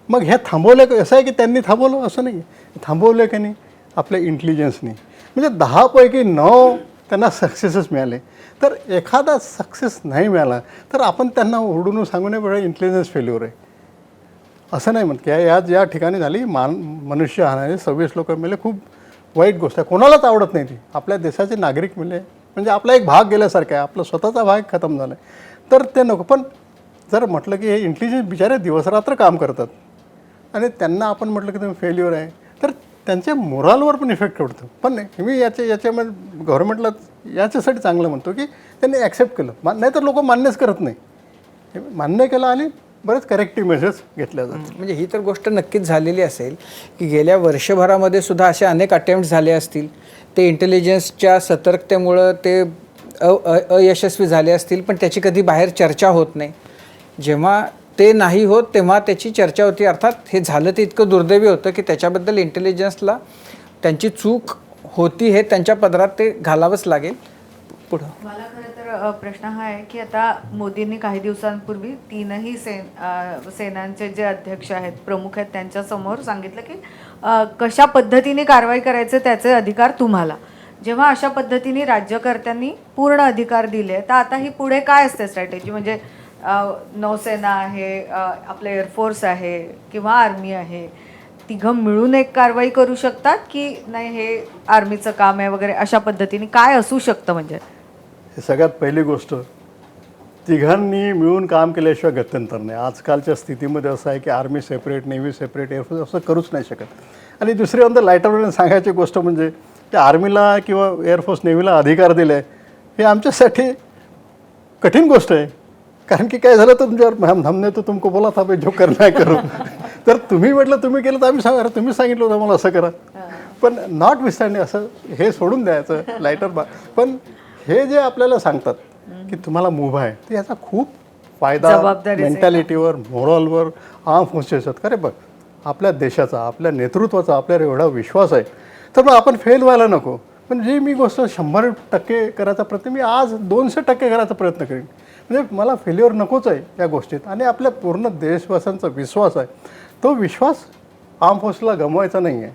[SPEAKER 2] मग हे थांबवलं असं आहे की त्यांनी थांबवलं असं नाही, थांबवलं की नाही आपल्या इंटेलिजन्सनी. म्हणजे 10 पैकी 9 त्यांना सक्सेसच मिळाले. तर एखादा सक्सेस नाही मिळाला तर आपण त्यांना ओरडून सांगू नये बरं इंटेलिजन्स फेल्युअर आहे असं नाही म्हणत. की या ठिकाणी झाली मनुष्य हाणाने 26 लोक मिळाले, खूप वाईट गोष्ट आहे. कोणालाच आवडत नाही ती. आपल्या देशाचे नागरिक मिळले म्हणजे आपला एक भाग गेल्यासारखा आहे, आपला स्वतःचा भाग खतम झाला आहे. तर ते नको. पण जर म्हटलं की हे इंटेलिजन्स बिचारे दिवसरात्र काम करतात आणि त्यांना आपण म्हटलं की तुम्ही फेल्युअर आहे तर त्यांच्या मोरालवर पण इफेक्ट पडतो. पण नाही, मी याच्यामध्ये गव्हर्नमेंटला याच्यासाठी चांगलं म्हणतो की त्यांनी ॲक्सेप्ट केलं. नाही तर लोक मान्यच करत नाही. मान्य केलं आणि बरेच करेक्टिव्ह मेजर्स घेतल्या जातात.
[SPEAKER 3] म्हणजे ही तर गोष्ट नक्कीच झालेली असेल की गेल्या वर्षभरामध्ये सुद्धा असे अनेक अटेम्प्ट झाले असतील, ते इंटेलिजन्सच्या सतर्कतेमुळं ते अयशस्वी झाले असतील, पण त्याची कधी बाहेर चर्चा होत नाही. जेव्हा ते नाही होत तेव्हा त्याची चर्चा होती. अर्थात हे झालं ते इतकं दुर्दैवी होतं की त्याच्याबद्दल इंटेलिजन्सला त्यांची चूक होती हे त्यांच्या पदरात ते घालावंच लागेल. पुढं
[SPEAKER 4] मला खरं तर प्रश्न हा आहे की आता मोदींनी काही दिवसांपूर्वी तीनही सेनांचे जे अध्यक्ष आहेत, प्रमुख आहेत, त्यांच्यासमोर सांगितलं की कशा पद्धतीने कारवाई करायचे त्याचे अधिकार तुम्हाला. जेव्हा अशा पद्धतीने राज्यकर्त्यांनी पूर्ण अधिकार दिले तर आता ही पुढे काय असते स्ट्रॅटेजी? म्हणजे नौसेना आहे, आपलं एअरफोर्स आहे किंवा आर्मी आहे, तिघं मिळून एक कारवाई करू शकतात की नाही हे आर्मीचं काम आहे वगैरे, अशा पद्धतीने काय असू शकतं? म्हणजे
[SPEAKER 2] हे सगळ्यात पहिली गोष्ट, तिघांनी मिळून काम केल्याशिवाय गत्यंतर नाही. आजकालच्या स्थितीमध्ये असं आहे की army separate, navy separate, air force असं करूच नाही शकत. आणि दुसरी अंतर लाईटरवर सांगायची गोष्ट म्हणजे की आर्मीला किंवा एअरफोर्स नेव्हीला अधिकार दिले हे आमच्यासाठी कठीण गोष्ट आहे. कारण की काय झालं तर तुमच्यावर हमने तो तुमको बोला था भाई जो करना है करो. तर तुम्ही म्हटलं तुम्ही केलं तर आम्ही सांगा तुम्ही सांगितलं होतं मला असं करा. पण नॉट विस्टँडिंग असं हे सोडून द्यायचं लाईटर पण हे जे आपल्याला सांगतात की तुम्हाला मुभा आहे तर याचा खूप फायदा मेंटॅलिटीवर, मोरलवर, आर्म फोर्सेसवर. अरे बघ, आपल्या देशाचा, आपल्या नेतृत्वाचा आपल्यावर एवढा विश्वास आहे तर मग आपण फेल व्हायला नको. पण जी मी गोष्ट 100% करायचा प्रयत्न, मी आज 200% करायचा प्रयत्न करेन. म्हणजे मला फेल्युअर नकोच आहे या गोष्टीत. आणि आपल्या पूर्ण देशवासियांचा विश्वास आहे, तो विश्वास आर्म फोर्सला गमवायचा नाही आहे.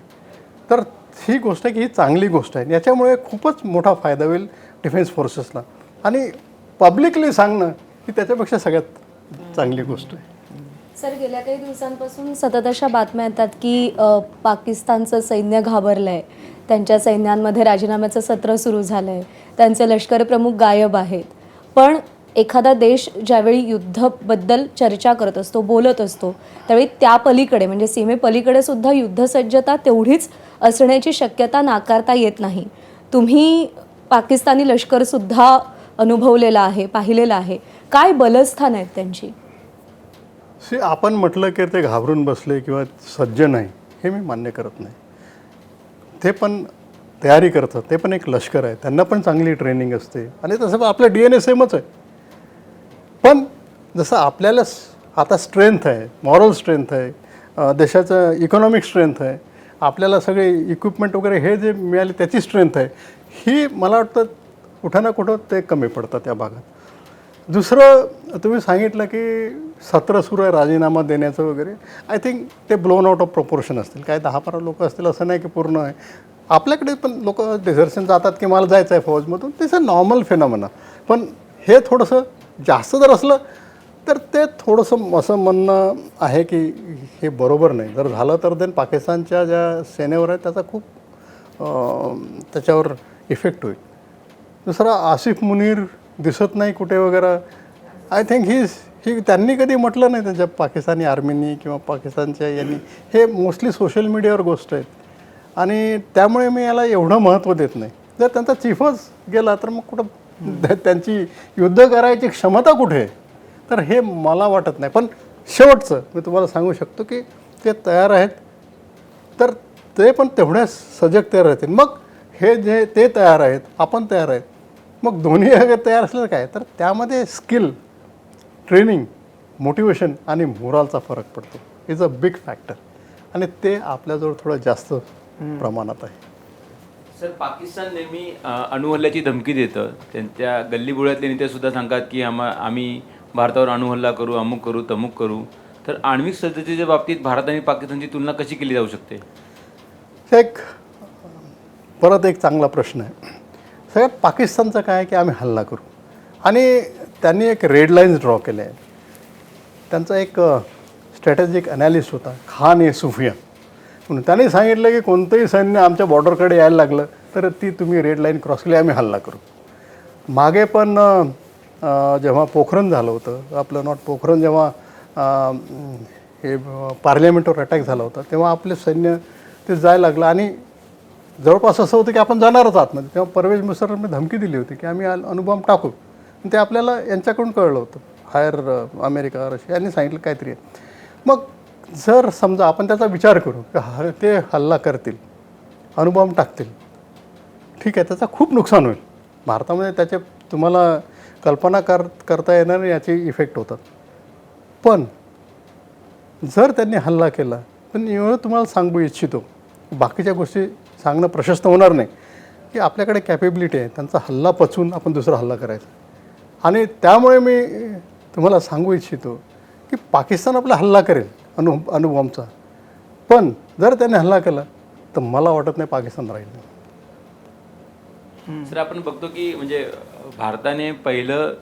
[SPEAKER 2] तर ही गोष्ट आहे की ही चांगली गोष्ट आहे. याच्यामुळे खूपच मोठा फायदा होईल डिफेन्स फोर्सेसला. आणि पब्लिकली सांगणं ही त्याच्यापेक्षा सगळ्यात चांगली गोष्ट आहे.
[SPEAKER 1] सर, गेल्या काही दिवसांपासून सतत अशा बातम्या येतात की पाकिस्तानचं सैन्य घाबरलं आहे, त्यांच्या सैन्यांमध्ये राजीनाम्याचं सत्र सुरू झालं आहे, त्यांचे लष्कर प्रमुख गायब आहेत. पण एखादा देश ज्यावेळी युद्धाबद्दल चर्चा करत असतो, बोलत असतो, त्यावेळी त्या पलीकडे म्हणजे सीमेपलीकडे सुद्धा युद्धसज्जता तेवढीच असण्याची शक्यता नाकारता येत नाही. तुम्ही पाकिस्तानी लष्करसुद्धा अनुभवलेलं आहे, पाहिलेलं आहे. काय बलस्थान आहेत त्यांची?
[SPEAKER 2] आपण म्हटलं की ते घाबरून बसले किंवा सज्ज नाही, हे मी मान्य करत नाही. ते पण तयारी करतात, ते पण एक लष्कर आहे, त्यांना पण चांगली ट्रेनिंग असते. आणि तसं आपलं DNA सेमच आहे. पण जसं आपल्याला आता स्ट्रेंथ आहे, मॉरल स्ट्रेंथ आहे, देशाचं इकॉनॉमिक स्ट्रेंथ आहे, आपल्याला सगळे इक्विपमेंट वगैरे हे जे मिळाले त्याची स्ट्रेंथ आहे, ही मला वाटतं कुठं ना कुठं ते कमी पडतं त्या भागात. दुसरं, तुम्ही सांगितलं की सत्र सुरू आहे राजीनामा देण्याचं वगैरे. आय थिंक ते ब्लोन आउट ऑफ प्रपोर्शन असतील. काय 10-12 लोक असतील असं नाही की पूर्ण आहे. आपल्याकडे पण लोक डिझर्शन जातात की मला जायचं आहे फौजमधून, तेच नॉर्मल फेनॉमेना. पण हे थोडंसं जास्त जर असलं तर ते थोडंसं असं म्हणणं आहे की हे बरोबर नाही. जर झालं तर देन पाकिस्तानच्या ज्या सेनेवर आहे त्याचा खूप त्याच्यावर इफेक्ट होईल. दुसरा, आसिफ मुनीर दिसत नाही कुठे वगैरे. आय थिंक ही त्यांनी कधी म्हटलं नाही त्यांच्या पाकिस्तानी आर्मीनी किंवा पाकिस्तानच्या यांनी. हे मोस्टली सोशल मीडियावर गोष्ट आहेत. आणि त्यामुळे मी याला एवढं महत्त्व देत नाही. जर त्यांचा चीफच गेला तर मग कुठं त्यांची युद्ध करायची क्षमता कुठे आहे, तर हे मला वाटत नाही. पण शेवटचं मी तुम्हाला सांगू शकतो की ते तयार आहेत, तर ते पण तेवढ्याच सजग तयार राहतील. मग हे जे ते तयार आहेत, आपण तयार आहेत, मग दोन्ही अगर तयार असलं काय, तर त्यामध्ये स्किल, ट्रेनिंग, मोटिवेशन आणि मोरालचा फरक पडतो. Is a big factor. आणि ते आपल्याजवळ थोडं जास्त प्रमाणात आहे.
[SPEAKER 5] सर, पाकिस्तान नेहमी अणुहल्ल्याची धमकी देतं. त्यांच्या गल्लीबोळ्यातले नेतेसुद्धा सांगतात की आम्ही भारतावर अणुहल्ला करू, अमुक करू, तमुक करू. तर आण्विक सज्जतेच्या बाबतीत भारत आणि पाकिस्तानची तुलना कशी केली जाऊ शकते?
[SPEAKER 2] परत एक चांगला प्रश्न आहे. सगळ्यात पाकिस्तानचं काय आहे की आम्ही हल्ला करू, आणि त्यांनी एक रेड लाईन्स ड्रॉ केले आहे. त्यांचा एक स्ट्रॅटेजिक ॲनालिस्ट होता, खान-ए-सुफिया म्हणून. त्याने सांगितलं की कोणतंही सैन्य आमच्या बॉर्डरकडे यायला लागलं तर ती तुम्ही रेड लाईन क्रॉस केली, आम्ही हल्ला करू. मागे पण जेव्हा पोखरण झालं होतं, आपलं नॉट पोखरण, जेव्हा हे पार्लिमेंटवर अटॅक झाला होता, तेव्हा आपले सैन्य ते जायला लागलं. आणि जवळपास असं होतं की आपण जाणारच आतमध्ये. तेव्हा परवेज मुशर्रफने धमकी दिली होती की आम्ही अणुबॉम्ब टाकू. ते आपल्याला यांच्याकडून कळलं होतं, हायर अमेरिका, रशिया यांनी सांगितलं काहीतरी आहे. मग जर समजा आपण त्याचा विचार करू की ते हल्ला करतील, अणुबॉम्ब टाकतील, ठीक आहे, त्याचं खूप नुकसान होईल भारतामध्ये. त्याचे तुम्हाला कल्पना करता येणार याचे इफेक्ट होतात. पण जर त्यांनी हल्ला केला, पण एवढं तुम्हाला सांगू इच्छितो, बाकीच्या गोष्टी सांगणं प्रशस्त होणार नाही, की आपल्याकडे कॅपेबिलिटी आहे त्यांचा हल्ला पचवून आपण दुसरा हल्ला करायचा. आणि त्यामुळे मी तुम्हाला सांगू इच्छितो की पाकिस्तान आपला हल्ला करेल अणुबॉम्बचा, पण जर त्याने हल्ला केला तर मला वाटत नाही पाकिस्तान राहील.
[SPEAKER 5] सर, आपण बघतो की म्हणजे भारताने पहिलं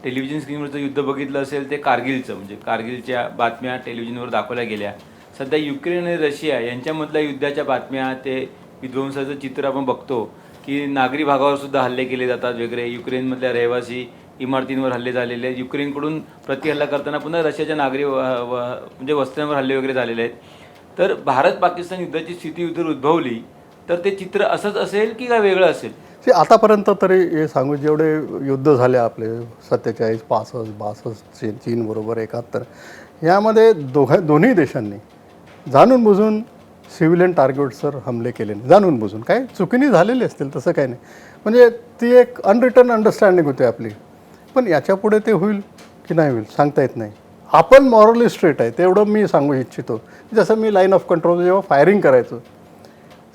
[SPEAKER 5] टेलिव्हिजन स्क्रीनवरचं युद्ध बघितलं असेल ते कारगिलचं. म्हणजे कारगिलच्या बातम्या टेलिव्हिजनवर दाखवल्या गेल्या. सध्या युक्रेन आणि रशिया यांच्यामधल्या युद्धाच्या बातम्या, ते विध्वंसाचं चित्र आपण बघतो की नागरी भागावर सुद्धा हल्ले केले जातात वगैरे. युक्रेनमधल्या रहिवासी इमारतींवर हल्ले झालेले आहेत. युक्रेनकडून प्रतिहल्ला करताना पुन्हा रशियाच्या नागरी म्हणजे वस्त्यांवर हल्ले वगैरे झालेले आहेत. तर भारत पाकिस्तान युद्धाची स्थिती जर उद्भवली तर ते चित्र असंच असेल की काय वेगळं असेल?
[SPEAKER 2] आतापर्यंत तरी हे सांगू, जेवढे युद्ध झाले आपले 47, 65, 62, चीनबरोबर 71, यामध्ये दोन्ही देशांनी जाणून बुजून सिव्हिलियन टार्गेट्सवर हमले केले नाही. जाणून बुजून, काय चुकीने झालेले असतील तसं काही नाही. म्हणजे ती एक अनरिटर्न अंडरस्टँडिंग होती आपली. पण याच्यापुढे ते होईल की नाही होईल सांगता येत नाही. आपण मॉरली स्ट्रेट आहे तेवढं मी सांगू इच्छितो. जसं मी लाईन ऑफ कंट्रोल जेव्हा फायरिंग करायचं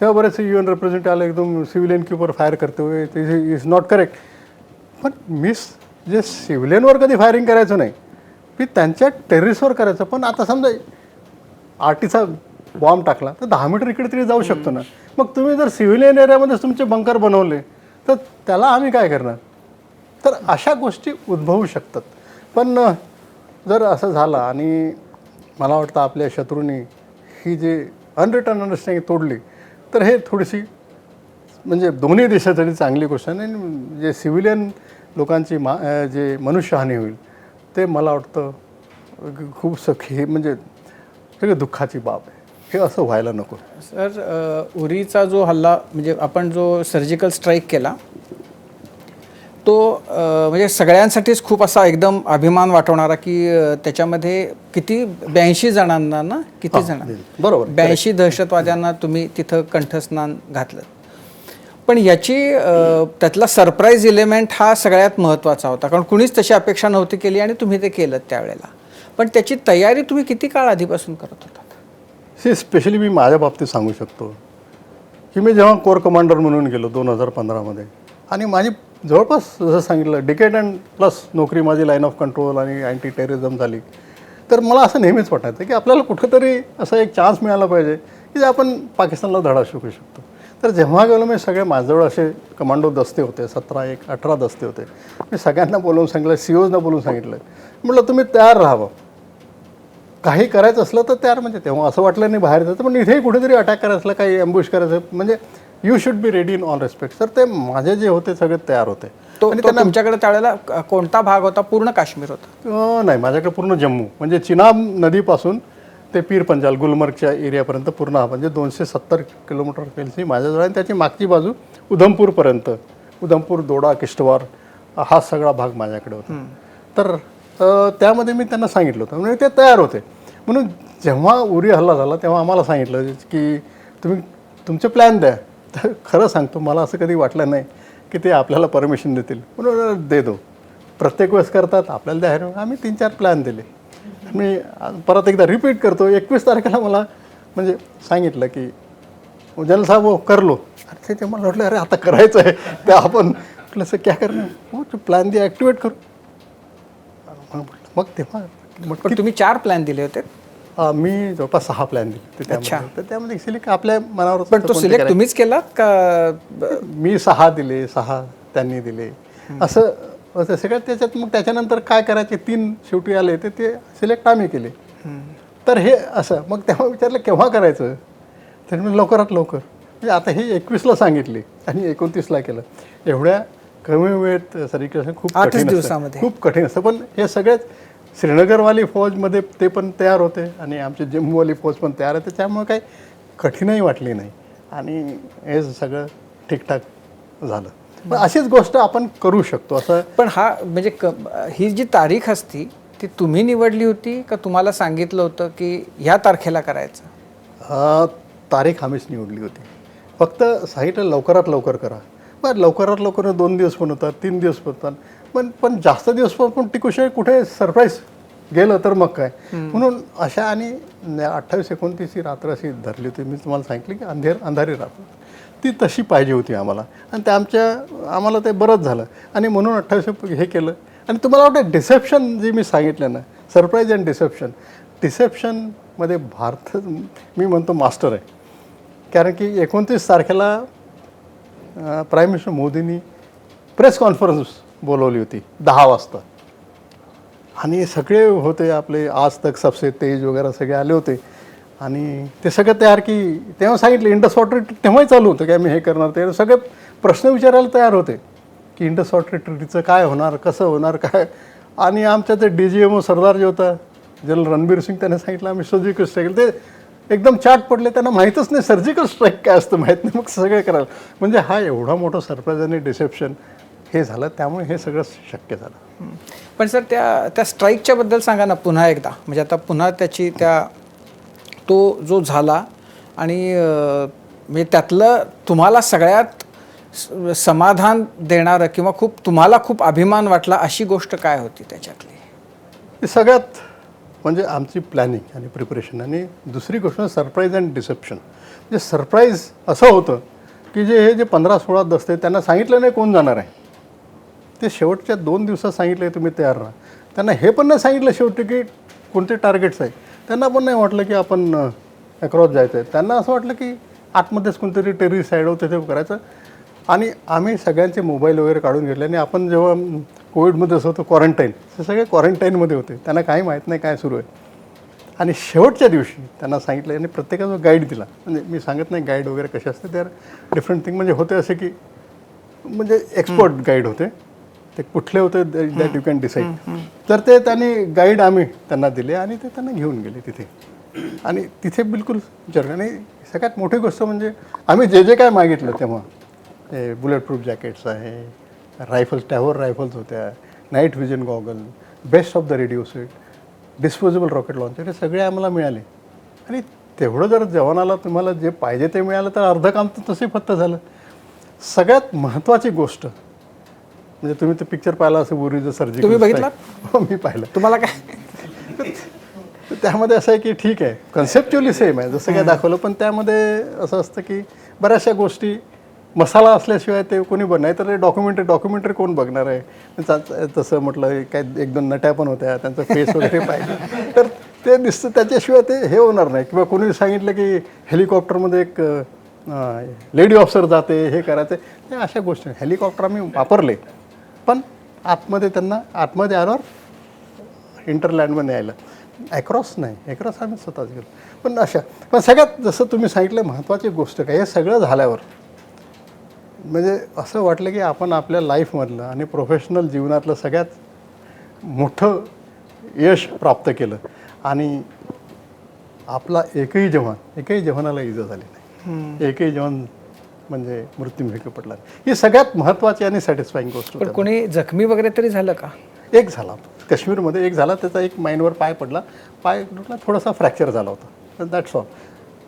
[SPEAKER 2] तेव्हा बरेचसे UN रिप्रेझेंटेटिव्ह आले, एकदम सिव्हिलियन के ऊपर फायर करते हुए, ते इज नॉट करेक्ट. पण मी जे सिव्हिलियनवर कधी फायरिंग करायचं नाही, मी त्यांच्या टेरिसवर करायचं. पण आता समजा आरटीचा बॉम्ब टाकला तर 10 मीटर इकडे तरी जाऊ शकतो ना. मग तुम्ही जर सिव्हिलियन एरियामध्येच तुमचे बंकर बनवले तर त्याला आम्ही काय करणार. तर अशा गोष्टी उद्भवू शकतात. पण जर असं झालं आणि मला वाटतं आपल्या शत्रूंनी ही जे अनरिटर्न अंडरस्टँडिंग तोडली तर हे थोडीशी म्हणजे दोन्ही देशासाठी चांगली गोष्ट आहे. आणि जे सिव्हिलियन लोकांची जे मनुष्यहानी होईल ते मला वाटतं खूप सखी म्हणजे सगळी दुःखाची बाब आहे. हे असं व्हायला नको.
[SPEAKER 3] सर, उरीचा जो हल्ला म्हणजे आपण जो सर्जिकल स्ट्राईक केला तो म्हणजे सगळ्यांसाठीच खूप असा एकदम अभिमान वाटवणारा की त्याच्यामध्ये किती 82 जणांना ना किती जण
[SPEAKER 2] बरोबर
[SPEAKER 3] 82 दहशतवाद्यांना तुम्ही तिथं कंठस्नान घातलं. पण याची त्यातला सरप्राईज एलिमेंट हा सगळ्यात महत्त्वाचा होता, कारण कुणीच तशी अपेक्षा नव्हती केली आणि तुम्ही ते केलं त्यावेळेला. पण त्याची तयारी तुम्ही किती काळ आधीपासून करत होता?
[SPEAKER 2] स्पेशली मी माझ्या बाबतीत सांगू शकतो की मी जेव्हा कोर कमांडर म्हणून गेलो 2015मध्ये आणि माझी जवळपास जसं सांगितलं डिकेड अँड प्लस नोकरी माझी लाईन ऑफ कंट्रोल आणि अँटी टेररिझम झाली. तर मला असं नेहमीच वाटायचं की आपल्याला कुठंतरी असा एक चान्स मिळाला पाहिजे की जे आपण पाकिस्तानला धडा शिकू शकतो. तर जेव्हा गेलो मी सगळे माझ्याजवळ असे कमांडो दस्ते होते, 18 दस्ते होते. मी सगळ्यांना बोलवून सांगितलं, COजना बोलून सांगितलं, म्हटलं तुम्ही तयार राहावं, काही करायचं असलं तर तयार. म्हणजे तेव्हा असं वाटलं नाही बाहेर जायचं, पण इथेही कुठेतरी अटॅक करायचं असलं, काही अम्बुश करायचं, म्हणजे you should be ready in all respect. तर ते माझे जे होते सगळे तयार होते.
[SPEAKER 3] आणि तुमच्याकडे त्यावेळेला कोणता भाग होता? पूर्ण काश्मीर होता?
[SPEAKER 2] नाही, माझ्याकडे पूर्ण जम्मू म्हणजे चिनाब नदीपासून ते पीर पंजाल गुलमर्गच्या एरियापर्यंत पूर्ण म्हणजे 270 किलोमीटर पेलची माझ्याजवळ. आणि त्याची मागची बाजू उधमपूरपर्यंत, उधमपूर, दोडा, किश्तवार हा सगळा भाग माझ्याकडे होता. तर त्यामध्ये मी त्यांना सांगितलं होतं, म्हणजे ते तयार होते. म्हणून जेव्हा उरी हल्ला झाला तेव्हा आम्हाला सांगितलं की तुम्ही तुमचे प्लॅन द्या. तर खरं सांगतो मला असं कधी वाटलं नाही की ते आपल्याला परमिशन देतील. म्हणून दे दो, प्रत्येक वेळेस करतात, आपल्याला द्या. आम्ही 3-4 प्लॅन दिले. मी परत एकदा रिपीट करतो, 21 तारखेला मला म्हणजे सांगितलं की जनरल साहेब हो कर लो. अरे ते मला वाटलं अरे आता करायचं आहे ते आपण म्हटलं सर क्या करणार, हो तो प्लॅन दे ॲक्टिवेट करू. मग तेव्हा
[SPEAKER 3] पण तुम्ही 4 प्लॅन दिले होते?
[SPEAKER 2] मी जवळपास 6 प्लॅन दिले त्यामध्ये. तर त्यामध्ये सिलेक्ट आपल्या मनावर.
[SPEAKER 3] पण तो सिलेक्ट तुम्हीच केलात का?
[SPEAKER 2] मी 6 दिले, 6 त्यांनी दिले, असं सगळं. त्याच्यात मग त्याच्यानंतर काय करायचे 3 शेवटी आले ते सिलेक्ट आम्ही केले. तर हे असं मग तेव्हा विचारलं केव्हा करायचं, तर मी लवकरात लवकर. म्हणजे आता हे 21ला सांगितले आणि 29ला केलं. एवढ्या कमी वेळेत सर्जिकल खूप
[SPEAKER 3] 8 दिवसामध्ये
[SPEAKER 2] खूप कठीण असतं. पण हे सगळेच श्रीनगरवाली फौजमध्ये ते पण तयार होते आणि आमची जम्मूवाली फौज पण तयार आहे. त्याच्यामुळे काही कठीणही वाटली नाही आणि हे सगळं ठीकठाक झालं. पण अशीच गोष्ट आपण करू शकतो असं.
[SPEAKER 3] पण हा म्हणजे ही जी तारीख असती ती तुम्ही निवडली होती का तुम्हाला सांगितलं होतं की ह्या तारखेला करायचं?
[SPEAKER 2] तारीख आम्हीच निवडली होती. फक्त सांगितलं लवकरात लवकर करा. बरं लवकरात लवकर 2 दिवस पण होतात, 3 दिवस पण होतात, पण जास्त दिवस पण टिकूशिवाय कुठे सरप्राईज गेलं तर मग काय. म्हणून अशा आणि 28-29 ही रात्र अशी धरली होती. मी तुम्हाला सांगितलं की अंधारी रात्र ती तशी पाहिजे होती आम्हाला. आणि ते आम्हाला ते बरंच झालं आणि म्हणून 28 हे केलं. आणि तुम्हाला वाटतं डिसेप्शन जे मी सांगितलं ना, सरप्राईज अँड डिसेप्शनमध्ये भारत मी म्हणतो मास्टर आहे. कारण की 29 तारखेला प्राईम मिनिस्टर मोदींनी प्रेस कॉन्फरन्स बोलवली होती 10 वाजता आणि सगळे होते आपले आज तक सबसे तेज वगैरे सगळे आले होते आणि ते सगळं तयार की तेव्हा सांगितलं इंडस वॉटर तेव्हाही चालू होतं की आम्ही हे करणार. ते सगळे प्रश्न विचारायला तयार होते की इंडस वॉटर ट्रीटीचं काय होणार, कसं होणार काय. आणि आमच्या ते DGMO सरदार जे होता जनरल रणबीर सिंग त्याने सांगितलं आम्ही सर्जिकल स्ट्राईक. ते एकदम चाट पडले, त्यांना माहीतच नाही सर्जिकल स्ट्राईक काय असतं, माहीत नाही. मग सगळे करायला म्हणजे हा एवढा मोठा सरप्राईज आणि डिसेप्शन हे झालं, त्यामुळे हे सगळं शक्य झालं.
[SPEAKER 3] पण सर त्या स्ट्राईकच्या बद्दल सांगा ना पुन्हा एकदा. म्हणजे आता पुन्हा त्याची तो जो झाला आणि म्हणजे त्यातलं तुम्हाला सगळ्यात समाधान देणारं किंवा तुम्हाला खूप अभिमान वाटला अशी गोष्ट काय होती त्याच्यातली?
[SPEAKER 2] सगळ्यात म्हणजे आमची प्लॅनिंग आणि प्रिपरेशन. आणि दुसरी गोष्ट सरप्राईज अँड डिसेप्शन. म्हणजे सरप्राईज असं होतं की हे जे 15-16 दस्ते त्यांना सांगितलं नाही कोण जाणार आहे, ते शेवटच्या 2 दिवसात सांगितलं तुम्ही तयार राहा. त्यांना हे पण नाही सांगितलं शेवटी की कोणते टार्गेट्स आहे. त्यांना पण नाही वाटलं की आपण अक्रॉस जायचं आहे. त्यांना असं वाटलं की आतमध्येच कोणतरी टेररिस्ट साईड होते ते करायचं. आणि आम्ही सगळ्यांचे मोबाईल वगैरे काढून घेतले आणि आपण जेव्हा कोविडमध्ये असं होतं क्वारंटाईन, ते सगळे क्वारंटाईनमध्ये होते. त्यांना काही माहीत नाही काय सुरू आहे. आणि शेवटच्या दिवशी त्यांना सांगितलं आणि प्रत्येकाचा गाईड दिला. म्हणजे मी सांगत नाही गाईड वगैरे कसे असते, ते डिफरंट थिंग. म्हणजे होते असे की म्हणजे एक्सपर्ट गाईड होते. ते कुठले होते दॅट यू कॅन डिसाईड. तर ते त्यांनी गाईड आम्ही त्यांना दिले आणि ते त्यांना घेऊन गेले तिथे. आणि तिथे बिलकुल विचार. आणि सगळ्यात मोठी गोष्ट म्हणजे आम्ही जे जे काय मागितलं तेव्हा, ते बुलेट प्रूफ जॅकेट्स आहे, रायफल्स, टॅवर रायफल्स होत्या, night vision goggle, best of the radio set, disposable rocket launcher, हे सगळे आम्हाला मिळाले. आणि तेवढं जर जवानाला तुम्हाला जे पाहिजे ते मिळालं तर अर्धं काम तर तसे फक्त झालं. सगळ्यात महत्त्वाची गोष्ट म्हणजे तुम्ही ते पिक्चर पाहिला असं उरीचं सर्जिकल.
[SPEAKER 3] तुम्ही बघितलात?
[SPEAKER 2] हो, मी पाहिलं.
[SPEAKER 3] तुम्हाला काय
[SPEAKER 2] तर त्यामध्ये असं आहे की ठीक आहे, कन्सेप्च्युअली सेम आहे जसं काय दाखवलं, पण त्यामध्ये असं असतं की बऱ्याचशा गोष्टी मसाला असल्याशिवाय ते कोणी बघ नाही. तर ते डॉक्युमेंटरी कोण बघणार आहे. तसं म्हटलं काय 1-2 नट्या पण होत्या, त्यांचा फेस वगैरे पाहिजे तर ते दिसतं. त्याच्याशिवाय ते हे होणार नाही. किंवा कोणी सांगितलं की हेलिकॉप्टरमध्ये एक लेडी ऑफिसर जाते, हे करायचं, ते अशा गोष्टी. हेलिकॉप्टर आम्ही वापरले, पण आतमध्ये त्यांना आतमध्ये आल्यावर इंटरलँडमध्ये यायला ॲक्रॉस नाही. ॲक्रॉस आम्ही स्वतःच गेलो. पण सगळ्यात जसं तुम्ही सांगितलं महत्त्वाची गोष्ट काय, हे सगळं झाल्यावर म्हणजे असं वाटलं की आपण आपल्या लाईफमधलं आणि प्रोफेशनल जीवनातलं सगळ्यात मोठं यश प्राप्त केलं. आणि आपला एकही जवानाला इजा झाली नाही. एकही जवान म्हणजे मृत्युमुखी पडला नाही. ही सगळ्यात महत्त्वाची आणि सॅटिस्फाईंग गोष्ट.
[SPEAKER 3] पण कोणी जखमी वगैरे तरी झालं का?
[SPEAKER 2] एक झाला काश्मीरमध्ये, एक झाला. त्याचा एक माइनवर पाय पडला, पाय थोडासा फ्रॅक्चर झाला होता, दॅट्स ऑल.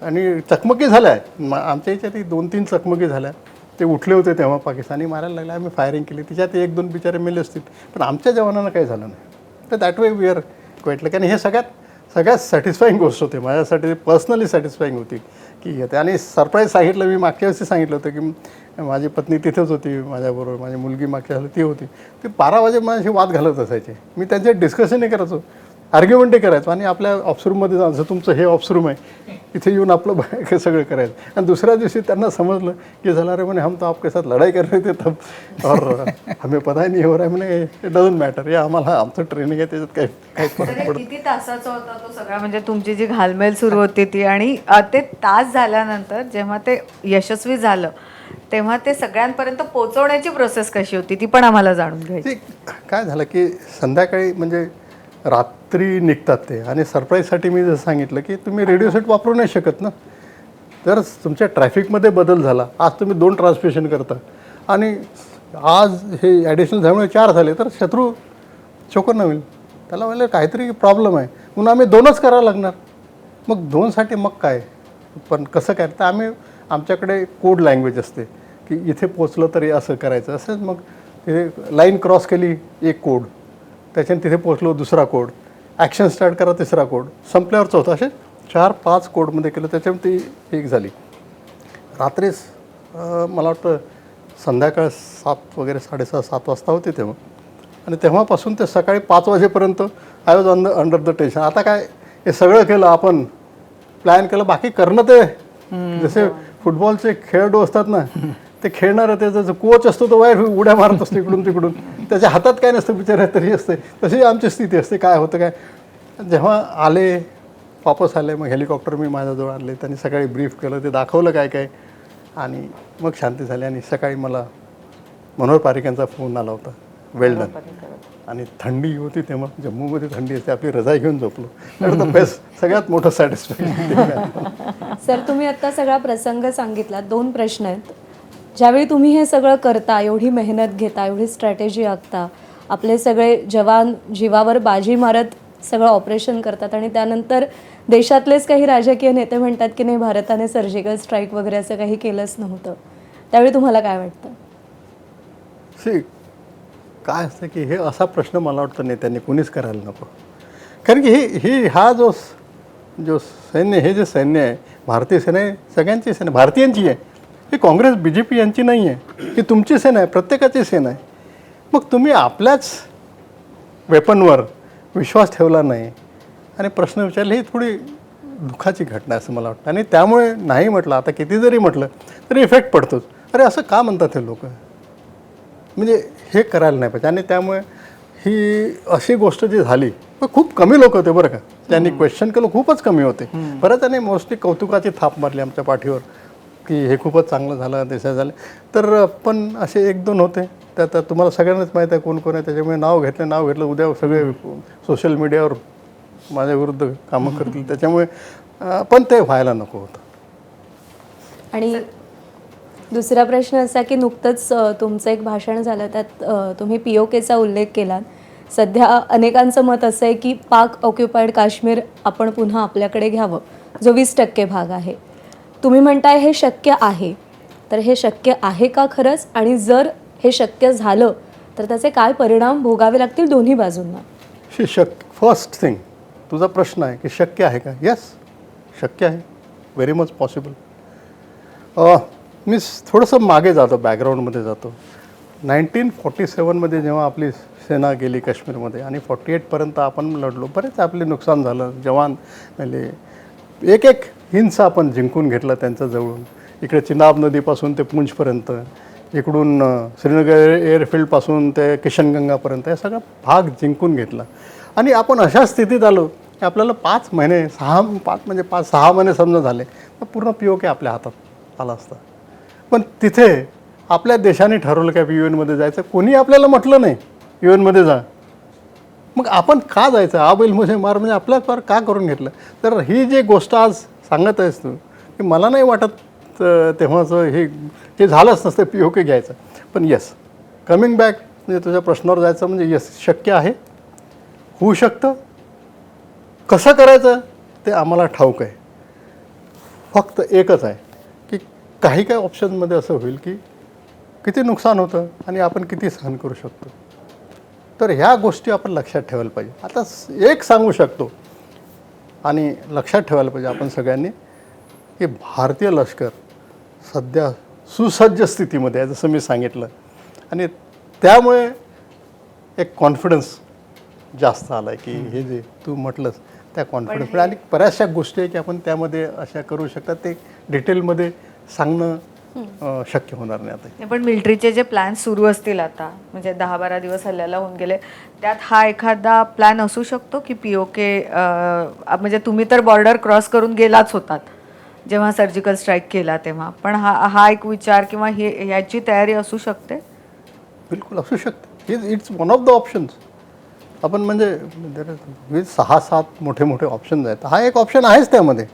[SPEAKER 2] आणि चकमकी झाल्या आहेत आमच्या याच्यात 2-3 चकमकी झाल्या. ते उठले होते तेव्हा पाकिस्तानी मारायला लागले, आम्ही फायरिंग केली, तिच्यात 1-2 बिचारे मेले असतील, पण आमच्या जवानांना काही झालं नाही. तर that way we are quite lucky. आणि हे सगळ्यात सॅटिस्फाईंग गोष्ट होती माझ्यासाठी, पर्सनली सॅटिस्फाईंग होती की येते. आणि सरप्राईज सांगितलं मी मागच्या वर्षी सांगितलं होतं की माझी पत्नी तिथेच होती माझ्याबरोबर, माझी मुलगी मागच्या वेळेला ती होती. ती 12 वाजे माझ्याशी वाद घालत असायचे. मी त्यांचे डिस्कशनही करायचो, आर्ग्युमेंटही करायचो. आणि आपल्या ऑफिसरूममध्ये जायचं, जसं तुमचं हे ऑफिसरूम आहे, इथे येऊन आपलं हे सगळं करायचं. आणि दुसऱ्या दिवशी त्यांना समजलं की झालं रे म्हणे, हम तो आपके साथ लढाई कर रहे थे तब और हमें पता ही नहीं हो रहा है. म्हणे इट डझंट मॅटर, हे आम्हाला आमचं ट्रेनिंग आहे, त्याच्यात काही
[SPEAKER 4] तर हे किती तासाचा होता तो सगळा, म्हणजे तुमची जी घालमेल सुरू होती ती. आणि ते तास झाल्यानंतर जेव्हा ते यशस्वी झालं तेव्हा ते सगळ्यांपर्यंत पोहोचवण्याची प्रोसेस कशी होती ती पण आम्हाला जाणून घ्यायची.
[SPEAKER 2] ते काय झालं की संध्याकाळी म्हणजे रात्री निघतात ते. आणि सरप्राईजसाठी मी जसं सांगितलं की तुम्ही रेडिओ सेट वापरू नाही शकत ना. तर तुमच्या ट्रॅफिकमध्ये बदल झाला. आज तुम्ही 2 ट्रान्समिशन करता आणि आज हे ॲडिशनल झाल्यामुळे 4 झाले, तर शत्रू चोकर होईल. त्याला म्हणलं काहीतरी प्रॉब्लेम आहे म्हणून आम्ही 2च करावं लागणार. मग 2साठी मग काय, पण कसं काय, तर आमच्याकडे कोड लँग्वेज असते की इथे पोचलं तरी असं करायचं. असंच मग तिथे लाईन क्रॉस केली एक कोड, त्याच्याने तिथे पोचलो दुसरा कोड, ॲक्शन स्टार्ट करा तिसरा कोड, संपल्यावर चौथा, असे 4-5 कोडमध्ये केलं. त्याच्यामध्ये ती एक झाली. रात्रीच मला वाटतं संध्याकाळ 7 वगैरे 6:30-7 वाजता होते तेव्हा. आणि तेव्हापासून ते सकाळी 5 वाजेपर्यंत I was under the tension. आता काय हे सगळं केलं आपण, प्लॅन केलं, बाकी करणं ते जसे फुटबॉलचे खेळाडू असतात ना, ते खेळणारं त्याचा कोच असतो तो बाहेर उड्या मारत असतो इकडून तिकडून, त्याच्या हातात काय नसतं बिचारा तरी असते. तशी आमची स्थिती असते. काय होतं काय, जेव्हा आले वापस आले, मग हेलिकॉप्टर मी माझ्याजवळ आणले, त्यांनी सकाळी ब्रीफ केलं, ते दाखवलं काय काय, आणि मग शांती झाली. आणि सकाळी मला मनोहर पारिक यांचा फोन आला होता, वेल डन. आणि थंडी होती तेव्हा, जम्मूमध्ये थंडी असते, आपली रजाई घेऊन झोपलो. तर बेस्ट, सगळ्यात मोठं सॅटिस्फॅक्शन.
[SPEAKER 1] सर, तुम्ही आत्ता सगळा प्रसंग सांगितला. 2 प्रश्न आहेत. ज्यावेळी तुम्ही हे सगळं करता, एवढी मेहनत घेता, एवढी स्ट्रॅटेजी आखता, आपले सगळे जवान जीवावर बाजी मारत सगळं ऑपरेशन करतात, आणि त्यानंतर देशातलेच काही राजकीय नेते म्हणतात की नाही, भारताने सर्जिकल स्ट्राईक वगैरे असं काही केलंच नव्हतं, त्यावेळी तुम्हाला काय वाटतं?
[SPEAKER 2] काय असतं की हे असा प्रश्न मला वाटतं नेत्यांनी कोणीच करायला नको. कारण की हा जो सैन्य, हे जे सैन्य आहे, भारतीय सेना आहे, सगळ्यांची सेना, भारतीयांची आहे. ही काँग्रेस BJP यांची नाही आहे, ही तुमची सेना आहे, प्रत्येकाची सेना आहे. मग तुम्ही आपल्याच वेपनवर विश्वास ठेवला नाही आणि प्रश्न विचारले, ही थोडी दुःखाची घटना आहे असं मला वाटतं. आणि त्यामुळे नाही म्हटलं, आता किती जरी म्हटलं तरी इफेक्ट पडतोच. अरे असं का म्हणतात हे लोक, म्हणजे हे करायला नाही पाहिजे. आणि त्यामुळे ही अशी गोष्ट जी झाली, पण खूप कमी लोक होते बरं का त्यांनी क्वेश्चन केलं, खूपच कमी होते. परत त्यांनी मोस्टली कौतुकाची थाप मारली आमच्या पाठीवर की हे खूपच चांगलं झालं, ते झालं. तर पण असे 1-2 होते, त्यात तुम्हाला सगळ्यांनाच माहीत आहे कोण कोण आहे. त्याच्यामुळे नाव घेतलं, उद्या सगळे सोशल मीडियावर माझ्या विरुद्ध कामं करतील. त्याच्यामुळे पण ते व्हायला नको होतं.
[SPEAKER 1] आणि दुसरा प्रश्न असा की नुकतंच तुमचं एक भाषण झालं, त्यात तुम्ही POKचा उल्लेख केलात. सध्या अनेकांचं मत असं आहे की पाक ऑक्युपाईड काश्मीर आपण पुन्हा आपल्याकडे घ्यावं, जो 20% भाग आहे. तुम्ही म्हणताय हे शक्य आहे, तर हे शक्य आहे का खरंच? आणि जर हे शक्य झालं तर त्याचे काय परिणाम भोगावे लागतील दोन्ही बाजूंना?
[SPEAKER 2] फर्स्ट थिंग, तुझा प्रश्न आहे की शक्य आहे का? येस, शक्य आहे, व्हेरी मच पॉसिबल. मी थोडंसं मागे जातो, बॅकग्राऊंडमध्ये जातो. 1947मध्ये जेव्हा आपली सेना गेली काश्मीरमध्ये आणि 48पर्यंत आपण लढलो, बरेच आपले नुकसान झालं, जवान मेले, एक हिंस आपण जिंकून घेतलं त्यांचं जवळून. इकडे चिनाब नदीपासून ते पूंछपर्यंत, इकडून श्रीनगर एअरफील्डपासून ते किशनगंगापर्यंत हे सगळा भाग जिंकून घेतला. आणि आपण अशा स्थितीत आलो की आपल्याला 5 महिने 5-6 महिने समजा झाले तर पूर्ण POK आपल्या हातात आला असता. पण तिथे आपल्या देशाने ठरवलं काय UN जायचं, कोणी आपल्याला म्हटलं नाही UN जा. मग आपण का जायचं? बैल मुझे मार म्हणजे आपल्यावर का करून घेतलं? तर ही जी गोष्ट आज सांगत आहेस तू, की मला नाही वाटत तेव्हाचं हे झालंच नसतं POK घ्यायचं. पण येस, कमिंग बॅक म्हणजे तुझ्या प्रश्नावर जायचं म्हणजे येस, शक्य आहे, होऊ शकतं. कसं करायचं ते आम्हाला ठाऊक आहे. फक्त एकच आहे की काही ऑप्शनमध्ये असं होईल की किती नुकसान होतं आणि आपण किती सहन करू शकतो. तर ह्या गोष्टी आपण लक्षात ठेवायला पाहिजे. आता एक सांगू शकतो आणि लक्षात ठेवायला पाहिजे आपण सगळ्यांनी की भारतीय लष्कर सध्या सुसज्ज स्थितीमध्ये आहे, जसं मी सांगितलं. आणि त्यामुळे एक कॉन्फिडन्स जास्त आला आहे की हे जे तू म्हटलंस त्या कॉन्फिडन्स. आणि बऱ्याचशा गोष्टी आहे की आपण त्यामध्ये अशा करू शकतात, ते डिटेलमध्ये सांगणं शक्य होणार नाही आता.
[SPEAKER 4] पण मिलिटरीचे जे प्लॅन सुरू असतील आता, म्हणजे 10-12 दिवस हल्ल्याला होऊन गेले, त्यात हा एखादा प्लॅन असू शकतो की POK, म्हणजे तुम्ही तर बॉर्डर क्रॉस करून गेलाच होतात जेव्हा सर्जिकल स्ट्राईक केला तेव्हा, पण हा एक विचार किंवा ह्याची तयारी असू शकते?
[SPEAKER 2] बिलकुल असू शकते. It's one of the options. आपण म्हणजे 6-7 मोठे ऑप्शन्स आहेत, हा एक ऑप्शन आहेच त्यामध्ये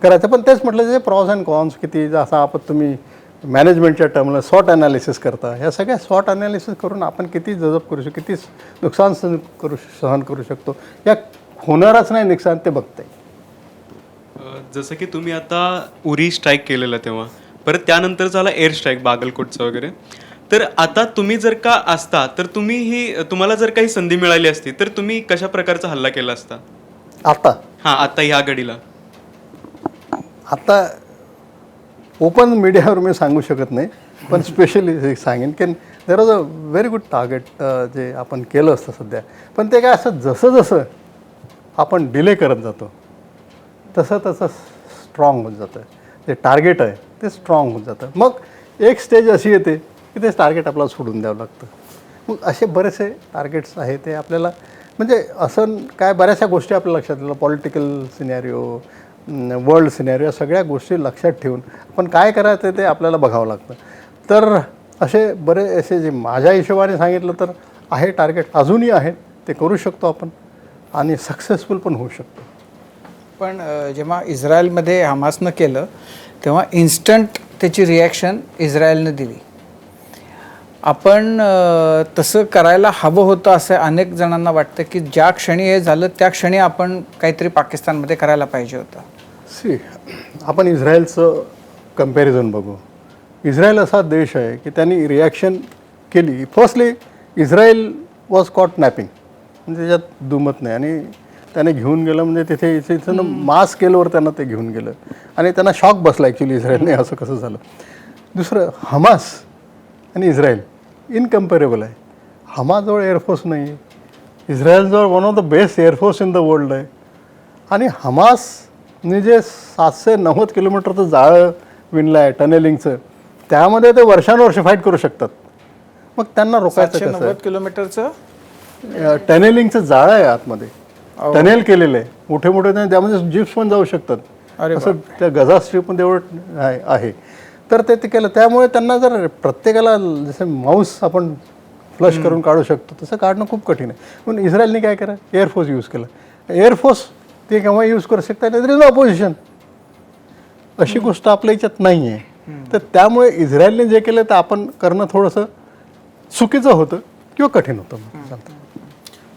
[SPEAKER 2] करायचं. पण तेच म्हटलं जे प्रॉस अँड कॉन्स किती, जसं आपण तुम्ही मॅनेजमेंटच्या टर्मला स्वॉट ॲनालिसिस करता, ह्या सगळ्या स्वॉट ॲनालिसिस करून आपण किती जजब करू शकतो, किती नुकसान सहन करू शकतो, या होणारच नाही नुकसान ते बघते.
[SPEAKER 6] जसं की तुम्ही आता उरी स्ट्राईक केलेलं तेव्हा, परत त्यानंतर झाला एअर स्ट्राईक बागलकोटचं वगैरे. तर आता तुम्ही जर का असता तर तुम्हाला जर काही संधी मिळाली असती तर तुम्ही कशा प्रकारचा हल्ला केला असता आता ह्या घडीला?
[SPEAKER 2] आता ओपन मीडियावर मी सांगू शकत नाही, पण स्पेशली सांगेन की there was a very good target जे आपण केलं असतं सध्या. पण ते काय असं जसं आपण डिले करत जातो तसं स्ट्रॉंग होत जातं. जे टार्गेट आहे ते स्ट्रॉंग होत जातं. मग एक स्टेज अशी येते की ते टार्गेट आपल्याला सोडून द्यावं लागतं. मग असे बरेचसे टार्गेट्स आहे ते आपल्याला, म्हणजे असं काय बऱ्याचशा गोष्टी आपल्या लक्षात येतात, पॉलिटिकल सिनॅरिओ, वर्ल्ड सिनॅरिओ, सगळ्या गोष्टी लक्षात ठेवून आपण काय करायचं ते आपल्याला बघावं लागतं. तर असे बरेचसे जे माझ्या हिशोबाने सांगितलं तर आहे टार्गेट, अजूनही आहेत, ते करू शकतो आपण आणि सक्सेसफुल पण होऊ शकतो.
[SPEAKER 3] पण जेव्हा इस्रायलमध्ये हमासनं केलं तेव्हा इन्स्टंट त्याची रिॲक्शन इस्रायलनं दिली. आपण तसं करायला हवं होतं असं अनेक जणांना वाटतं की ज्या क्षणी हे झालं त्या क्षणी आपण काहीतरी पाकिस्तानमध्ये करायला पाहिजे होतं.
[SPEAKER 2] आपण इस्रायलचं कम्पॅरिझन बघू. इस्रायल असा देश आहे की त्यांनी रिॲक्शन केली. फर्स्टली इस्रायल वॉज कॉट नॅपिंग, म्हणजे त्याच्यात दुमत नाही. आणि त्याने घेऊन गेलं म्हणजे तिथे मास स्केलवर त्यांना ते घेऊन गेलं आणि त्यांना शॉक बसला ॲक्च्युली इस्रायलने असं कसं झालं. दुसरं, हमास आणि इस्रायल इनकम्पेरेबल आहे. हमाजवळ एअरफोर्स नाही आहे. इस्रायलजवळ one of the best air force in the world आहे. आणि हमासने जे 790 किलोमीटरचं जाळं विणलं आहे टनेलिंगचं, त्यामध्ये ते वर्षानुवर्ष फाईट करू शकतात. मग त्यांना रोखायचं
[SPEAKER 3] 790
[SPEAKER 2] कसं?
[SPEAKER 3] किलोमीटरचं
[SPEAKER 2] टनेलिंगचं जाळं आहे आतमध्ये, टनेल केलेलं आहे मोठे मोठे, त्यामध्ये जीप्स पण जाऊ शकतात.
[SPEAKER 3] अरे
[SPEAKER 2] असं त्या गझा स्ट्रीपमध्ये एवढं आहे. तर ते केलं. त्यामुळे त्यांना जर प्रत्येकाला जसं माऊस आपण फ्लश करून काढू शकतो तसं काढणं खूप कठीण आहे. पण इस्रायलने काय करा, एअरफोर्स यूज केला. एअरफोर्स ते केव्हा यूज करू शकतात, दर इज ऑपोजिशन. अशी गोष्ट आपल्या याच्यात नाही आहे. तर त्यामुळे इस्रायलने जे केलं ते आपण करणं थोडंसं चुकीचं होतं किंवा कठीण होतं.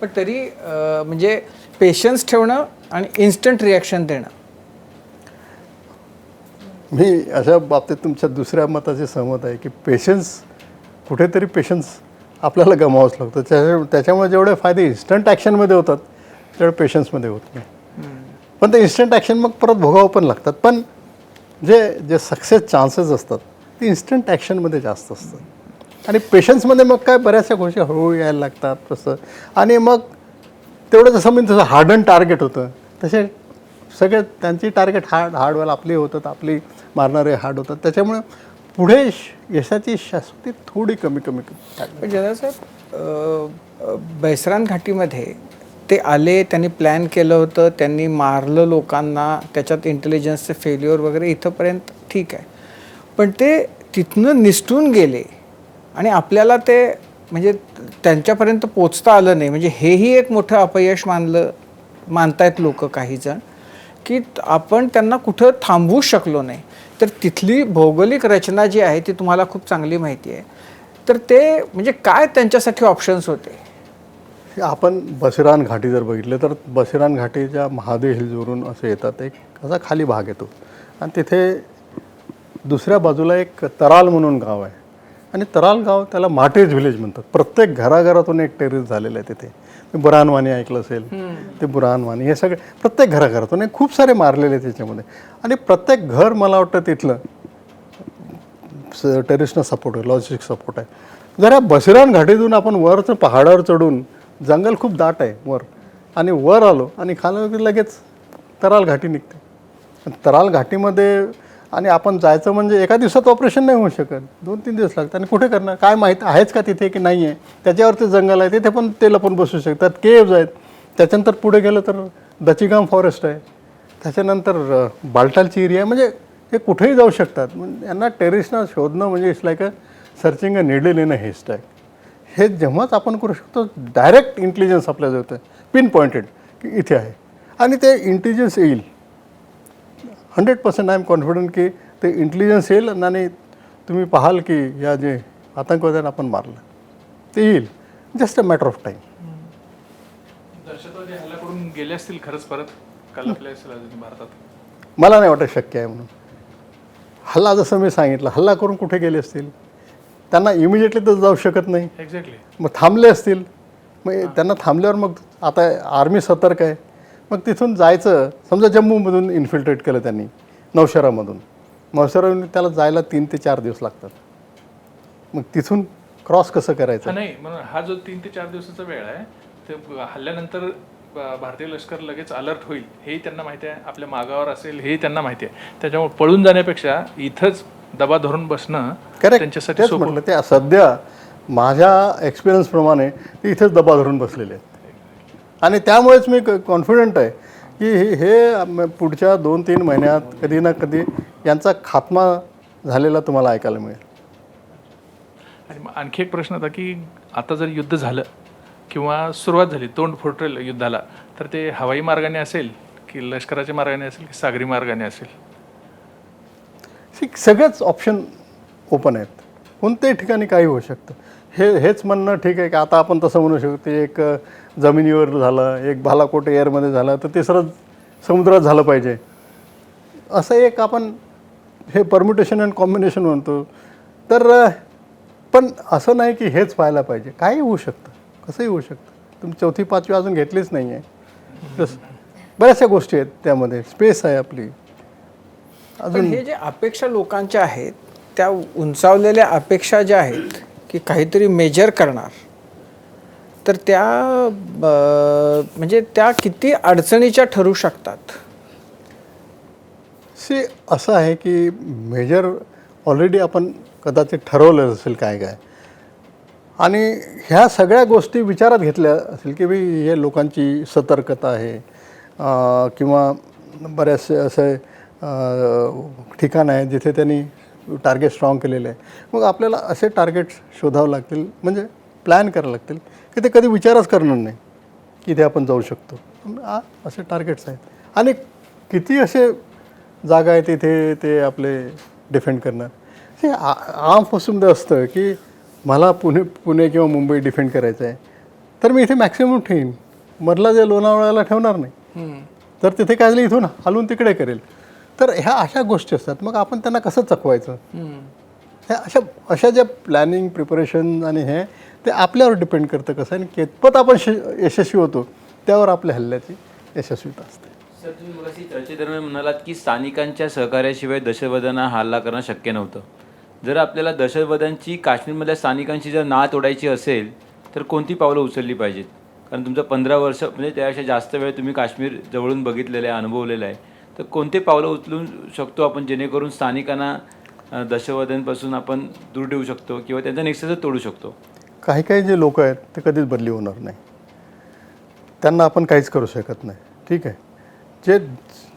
[SPEAKER 3] पण तरी म्हणजे पेशन्स ठेवणं आणि इन्स्टंट रिॲक्शन देणं.
[SPEAKER 2] मी अशा बाबतीत तुमच्या दुसऱ्या मताशी सहमत आहे की कुठेतरी पेशन्स आपल्याला गमावाच लागतं. त्याच्यामुळे जेवढे फायदे इन्स्टंट ॲक्शनमध्ये होतात तेवढे पेशन्समध्ये होत नाही. पण ते इन्स्टंट ॲक्शन मग परत भोगावं पण लागतात. पण जे सक्सेस चान्सेस असतात ते इन्स्टंट ॲक्शनमध्ये जास्त असतात. आणि पेशन्समध्ये मग काय बऱ्याचशा गोष्टी हळूहळू यायला लागतात तसं. आणि मग तेवढं जसं मी तसं हार्डन टार्गेट होतं तसे सगळे त्यांची टार्गेट हार्डवाला आपली होतात, आपली मारणारे हार्ड होतात. त्याच्यामुळे पुढे यशाची शाश्वती थोडी कमी
[SPEAKER 3] पण जनरल साहेब, बैसरान घाटीमध्ये ते आले, त्यांनी प्लॅन केलं होतं, त्यांनी मारलं लोकांना, त्याच्यात इंटेलिजन्सचे फेल्युअर वगैरे इथंपर्यंत ठीक आहे. पण ते तिथनं निसटून गेले आणि आपल्याला ते म्हणजे त्यांच्यापर्यंत पोचता आलं नाही. म्हणजे हेही एक मोठं अपयश मानतायत लोक काहीजण, की आपण त्यांना कुठं थांबवू शकलो नाही. तर तिथली भौगोलिक रचना जी आहे ती तुम्हाला खूप चांगली माहिती आहे. तर ते म्हणजे काय त्यांच्यासाठी ऑप्शन्स होते?
[SPEAKER 2] आपण बसिरान घाटी जर बघितलं तर बसिरान घाटीच्या महादेव हिल्सवरून असं येतात, एक असा खाली भाग येतो आणि तिथे दुसऱ्या बाजूला एक तराल म्हणून गाव आहे. आणि तराल गाव त्याला माटेज व्हिलेज म्हणतात. प्रत्येक घराघरातून एक टेरेस झालेलं आहे तिथे. बुरानवानी ऐकलं असेल, ते बुरानवानी हे सगळे प्रत्येक घराघरातून खूप सारे मारलेले आहेत त्याच्यामध्ये. आणि प्रत्येक घर मला वाटतं तिथलं टेरिस्टना सपोर्ट आहे, लॉजिस्टिक सपोर्ट आहे. जर या बसिरान घाटीतून आपण वरचं पहाडावर चढून, जंगल खूप दाट आहे वर, आणि वर आलो आणि खाली लगेच तराल घाटी निघते. तराल घाटीमध्ये आणि आपण जायचं म्हणजे एका दिवसात ऑपरेशन नाही होऊ शकत, 2-3 दिवस लागतात. आणि कुठे करणार, काय माहीत आहेच का तिथे की नाही आहे. त्याच्यावरती जंगल आहे, तिथे पण ते लपून बसू शकतात. केव्ज आहेत. त्याच्यानंतर पुढे गेलं तर दचिगाम फॉरेस्ट आहे. त्याच्यानंतर बाल्टालची एरिया, म्हणजे ते कुठेही जाऊ शकतात. म्हणजे यांना टेरिस्टना शोधणं म्हणजे it's like searching a needle in a haystack. हे जेव्हाच आपण करू शकतो, डायरेक्ट इंटेलिजन्स आपल्याला होतं, पिन पॉइंटेड की इथे आहे. आणि ते इंटेलिजन्स येईल. 100% आय एम कॉन्फिडंट की ते इंटेलिजन्स येईल. आणि तुम्ही पाहाल की या जे आतंकवाद्यांना आपण मारलं ते येईल. Just a matter of time.
[SPEAKER 7] दहशतवादी हल्ला करून गेले असतील खरंच परत काल आपल्या भारतात?
[SPEAKER 2] मला नाही वाटत शक्य आहे म्हणून. हल्ला जसं मी सांगितलं, हल्ला करून कुठे गेले असतील, त्यांना इमिजिएटली तर जाऊ शकत नाही.
[SPEAKER 7] एक्झॅक्टली.
[SPEAKER 2] मग थांबले असतील. मग त्यांना थांबल्यावर मग आता आर्मी सतर्क आहे. मग तिथून जायचं, समजा जम्मूमधून इन्फिल्ट्रेट केलं त्यांनी, नौशेरावरून त्याला जायला 3 ते 4 दिवस लागतात. मग तिथून क्रॉस कसं करायचं?
[SPEAKER 7] नाही, म्हणून हा जो 3 ते 4 दिवसाचा वेळ आहे, ते हल्ल्यानंतर भारतीय लष्कर लगेच अलर्ट होईल हेही त्यांना माहिती आहे, आपल्या मागावर असेल हेही त्यांना माहिती आहे. त्याच्यामुळे पळून जाण्यापेक्षा इथंच दबा धरून बसणं त्यांच्यासाठी सोपं.
[SPEAKER 2] म्हटलं ते सध्या माझ्या एक्सपिरियन्सप्रमाणे ते इथेच दबा धरून बसलेले आहेत. आणि त्यामुळेच मी कॉन्फिडंट आहे की हे पुढच्या 2-3 महिन्यात कधी ना कधी यांचा खात्मा झालेला तुम्हाला ऐकायला मिळेल.
[SPEAKER 7] आणि आणखी एक प्रश्न होता की आता जर युद्ध झालं किंवा सुरुवात झाली, तोंड फुटेल युद्धाला, तर ते हवाई मार्गाने असेल की लष्कराच्या मार्गाने असेल की सागरी मार्गाने असेल?
[SPEAKER 2] सगळेच ऑप्शन ओपन आहेत. कोणत्याही ठिकाणी काही होऊ शकतं. हेच म्हणणं ठीक आहे की आता आपण तसं म्हणू शकतो, एक जमिनीवर झालं, एक बालाकोट एअरमध्ये झालं, तर तिसरं समुद्रात झालं पाहिजे, असं एक आपण हे परम्युटेशन अँड कॉम्बिनेशन म्हणतो. तर पण असं नाही की हेच व्हायला पाहिजे. काही होऊ शकतं, कसंही होऊ शकतं. तुम्ही 4थी 5वी अजून घेतलीच नाही आहे. तसं बऱ्याचशा गोष्टी आहेत त्यामध्ये, स्पेस आहे आपली
[SPEAKER 3] पण हे जे अपेक्षा लोकांच्या आहेत, त्या उंचावलेल्या अपेक्षा ज्या आहेत की काहीतरी मेजर करणार, तर त्या म्हणजे त्या किती अडचणीच्या ठरू शकतात?
[SPEAKER 2] असं आहे की मेजर ऑलरेडी आपण कदाचित ठरवलं असेल काय काय, आणि ह्या सगळ्या गोष्टी विचारात घेतल्या असेल की हे लोकांची सतर्कता आहे किंवा बरेचसे असे ठिकाण आहे जिथे त्यांनी टार्गेट स्ट्रॉंग केलेले आहे. मग आपल्याला असे टार्गेट्स शोधावं लागतील, म्हणजे प्लॅन करावं लागतील की ते कधी विचारच करणार नाही की इथे आपण जाऊ शकतो. पण असे टार्गेट्स आहेत आणि किती असे जागा आहे तिथे ते आपले डिफेंड करणार. हे आम फसून असतं की मला पुणे किंवा मुंबई डिफेंड करायचं आहे तर मी इथे मॅक्सिमम ठेवीन, मधला जे लोणावळ्याला ठेवणार नाही. तर तिथे काय झालं इथून हलवून तिकडे करेल. तर ह्या अशा गोष्टी असतात. मग आपण त्यांना कसं चकवायचं, ह्या अशा ज्या प्लॅनिंग प्रिपरेशन आणि हे ते आपल्यावर डिपेंड करतं कसं, आणि कितपत आपण यशस्वी होतो त्यावर आपल्या हल्ल्याची यशस्वीता असते.
[SPEAKER 5] सर, तुम्ही मगाशी चर्चेदरम्यान म्हणालात की स्थानिकांच्या सहकार्याशिवाय दहशतवाद्यांना हल्ला करणं शक्य नव्हतं. जर आपल्याला दहशतवाद्यांची काश्मीरमधल्या स्थानिकांची जर नाळ तोडायची असेल तर कोणती पावलं उचलली पाहिजेत? कारण तुमचं 15 वर्ष म्हणजे त्यापेक्षा जास्त वेळ तुम्ही काश्मीर जवळून बघितलेलं आहे, अनुभवलेलं आहे. तर कोणते पावलं उचलू शकतो आपण जेणेकरून स्थानिकांना दहशतवाद्यांपासून आपण दूर ठेवू शकतो किंवा त्यांचा नेक्ससच तोडू शकतो?
[SPEAKER 2] काही काही जे लोक आहेत ते कधीच बदली होणार नाही, त्यांना आपण काहीच करू शकत नाही. ठीक आहे.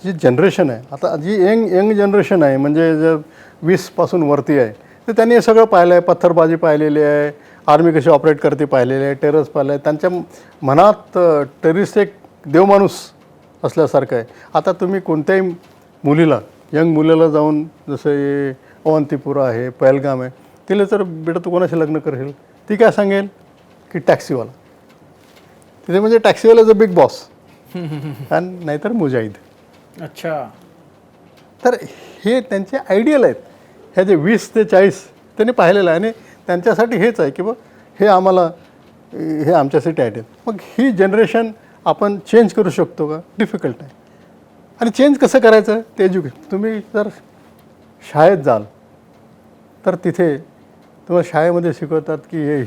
[SPEAKER 2] जी जनरेशन आहे आता, जी यंग जनरेशन आहे, म्हणजे जर 20पासून वरती आहे, तर त्यांनी हे सगळं पाहिलं आहे. पत्थरबाजी पाहिलेली आहे, आर्मी कशी ऑपरेट करते पाहिलेली आहे, टेरर्स पाहिलं आहे. त्यांच्या मनात टेररिस्ट एक देवमाणूस असल्यासारखं आहे. आता तुम्ही कोणत्याही मुलीला, यंग मुलीला जाऊन, जसं हे अवंतीपुरा आहे, पहलगाम आहे, तिला जर बेटा तू कोणाशी लग्न करेल, ती काय सांगेल की टॅक्सीवाला. तिथे म्हणजे टॅक्सीवाला इज अ बिग बॉस आणि नाहीतर मुजाहिद.
[SPEAKER 3] अच्छा.
[SPEAKER 2] तर हे त्यांचे आयडियल आहेत. ह्या जे 20 ते 40 त्यांनी पाहिलेलं आहे आणि त्यांच्यासाठी हेच आहे की बा हे आम्हाला, हे आमच्यासाठी आयडियल. मग ही जनरेशन आपण चेंज करू शकतो का? डिफिकल्ट आहे. आणि चेंज कसं करायचं ते एज्युकेशन. तुम्ही जर शाळेत जाल तर तिथे तुम्हाला शाळेमध्ये शिकवतात की हे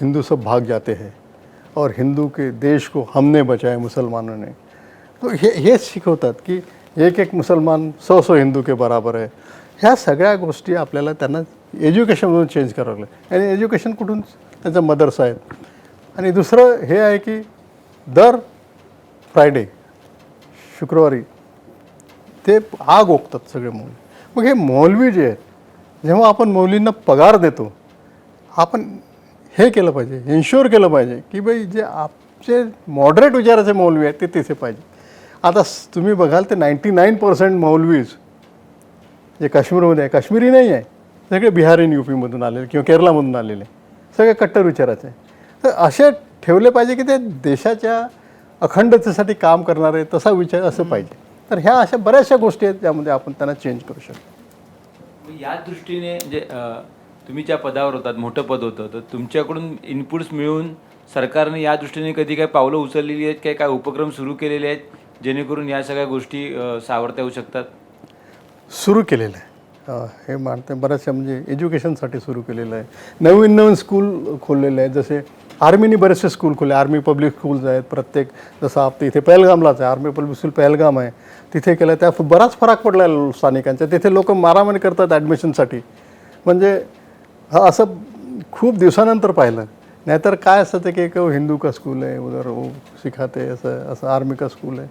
[SPEAKER 2] हिंदू सब भाग जाते हैं और हिंदू के देश को हमने बचाया मुसलमानों ने. तो हेच शिकवतात की एक एक मुसलमान 100 हिंदू के बराबर आहे. ह्या सगळ्या गोष्टी आपल्याला त्यांना एज्युकेशनमधून चेंज करावं लागेल. आणि एज्युकेशन कुठून? त्यांचा मदरसा आहेत. आणि दुसरं हे आहे की दर फ्रायडे, शुक्रवारी ते आग ओकतात सगळे मौलवी. मग हे मौलवी जे आहेत, जेव्हा आपण मौलींना पगार देतो, आपण हे केलं पाहिजे, इन्श्युअर केलं पाहिजे की बाई जे आपचे मॉडरेट विचाराचे मौलवी आहेत ते तिथे पाहिजे. आता तुम्ही बघाल ते 99% मौलवीज जे काश्मीरमध्ये आहे, काश्मीरी नाही आहे, सगळे बिहारी UP मधून आलेले किंवा केरळमधून आलेले, सगळे कट्टर विचाराचे. तर असे ठेवले पाहिजे की ते देशाच्या अखंडतेसाठी काम करणारे, तसा विचार असं पाहिजे. तर ह्या अशा बऱ्याचशा गोष्टी आहेत ज्यामध्ये आपण त्यांना चेंज करू शकतो.
[SPEAKER 5] या दृष्टीने म्हणजे तुम्ही ज्या पदावर होतात, मोठं पद होतं, तर तुमच्याकडून इनपुट्स मिळून सरकारने या दृष्टीने कधी काय पावलं उचललेली आहेत, काय उपक्रम सुरू केलेले आहेत जेणेकरून या सगळ्या गोष्टी सावरता येऊ शकतात?
[SPEAKER 2] सुरू केलेलं आहे हे मानते. बऱ्याचशा म्हणजे एज्युकेशनसाठी सुरू केलेलं आहे. नवीन स्कूल खोललेले आहेत. जसे आर्मीने बरेचसे स्कूल खोलले, आर्मी पब्लिक स्कूल्स आहेत प्रत्येक. जसं आपल्या इथे पहलगामलाच आहे, आर्मी पब्लिक स्कूल पहलगाम आहे, तिथे केलं. त्या बराच फरक पडला आहे स्थानिकांचा. तिथे लोक मारामारी करतात ॲडमिशनसाठी. म्हणजे हा असं खूप दिवसानंतर पाहिलं. नाहीतर काय असतं ते की एक हिंदू का स्कूल है, उधर वो सिखाते, असं आर्मी का स्कूल है,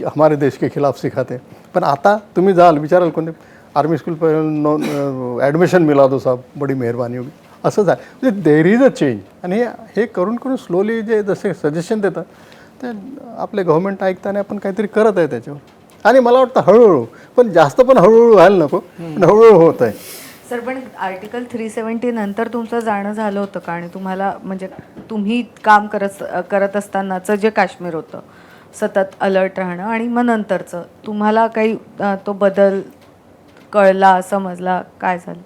[SPEAKER 2] हमारे देश के खिलाफ सिखाते. पण आता तुम्ही जाल, विचाराल कोणते आर्मी स्कूल पर ॲडमिशन मिला दो साहब, बडी मेहरबानी होगी, असं झालं. म्हणजे देर इज अ चेंज. आणि हे करून करून स्लोली जे जसे सजेशन देतात ते आपले गव्हर्नमेंट ऐकताना आपण काहीतरी करत आहे त्याच्यावर. आणि मला वाटतं हळूहळू, पण जास्त पण हळूहळू व्हायला नको, पण हळूहळू होत आहे.
[SPEAKER 4] सर, पण आर्टिकल 370 नंतर तुमचं जाणं झालं होतं का? आणि तुम्हाला म्हणजे तुम्ही काम करत असतानाचं जे काश्मीर होतं, सतत अलर्ट राहणं, आणि मग नंतरचं तुम्हाला काही तो बदल कळला, समजला, काय झालं?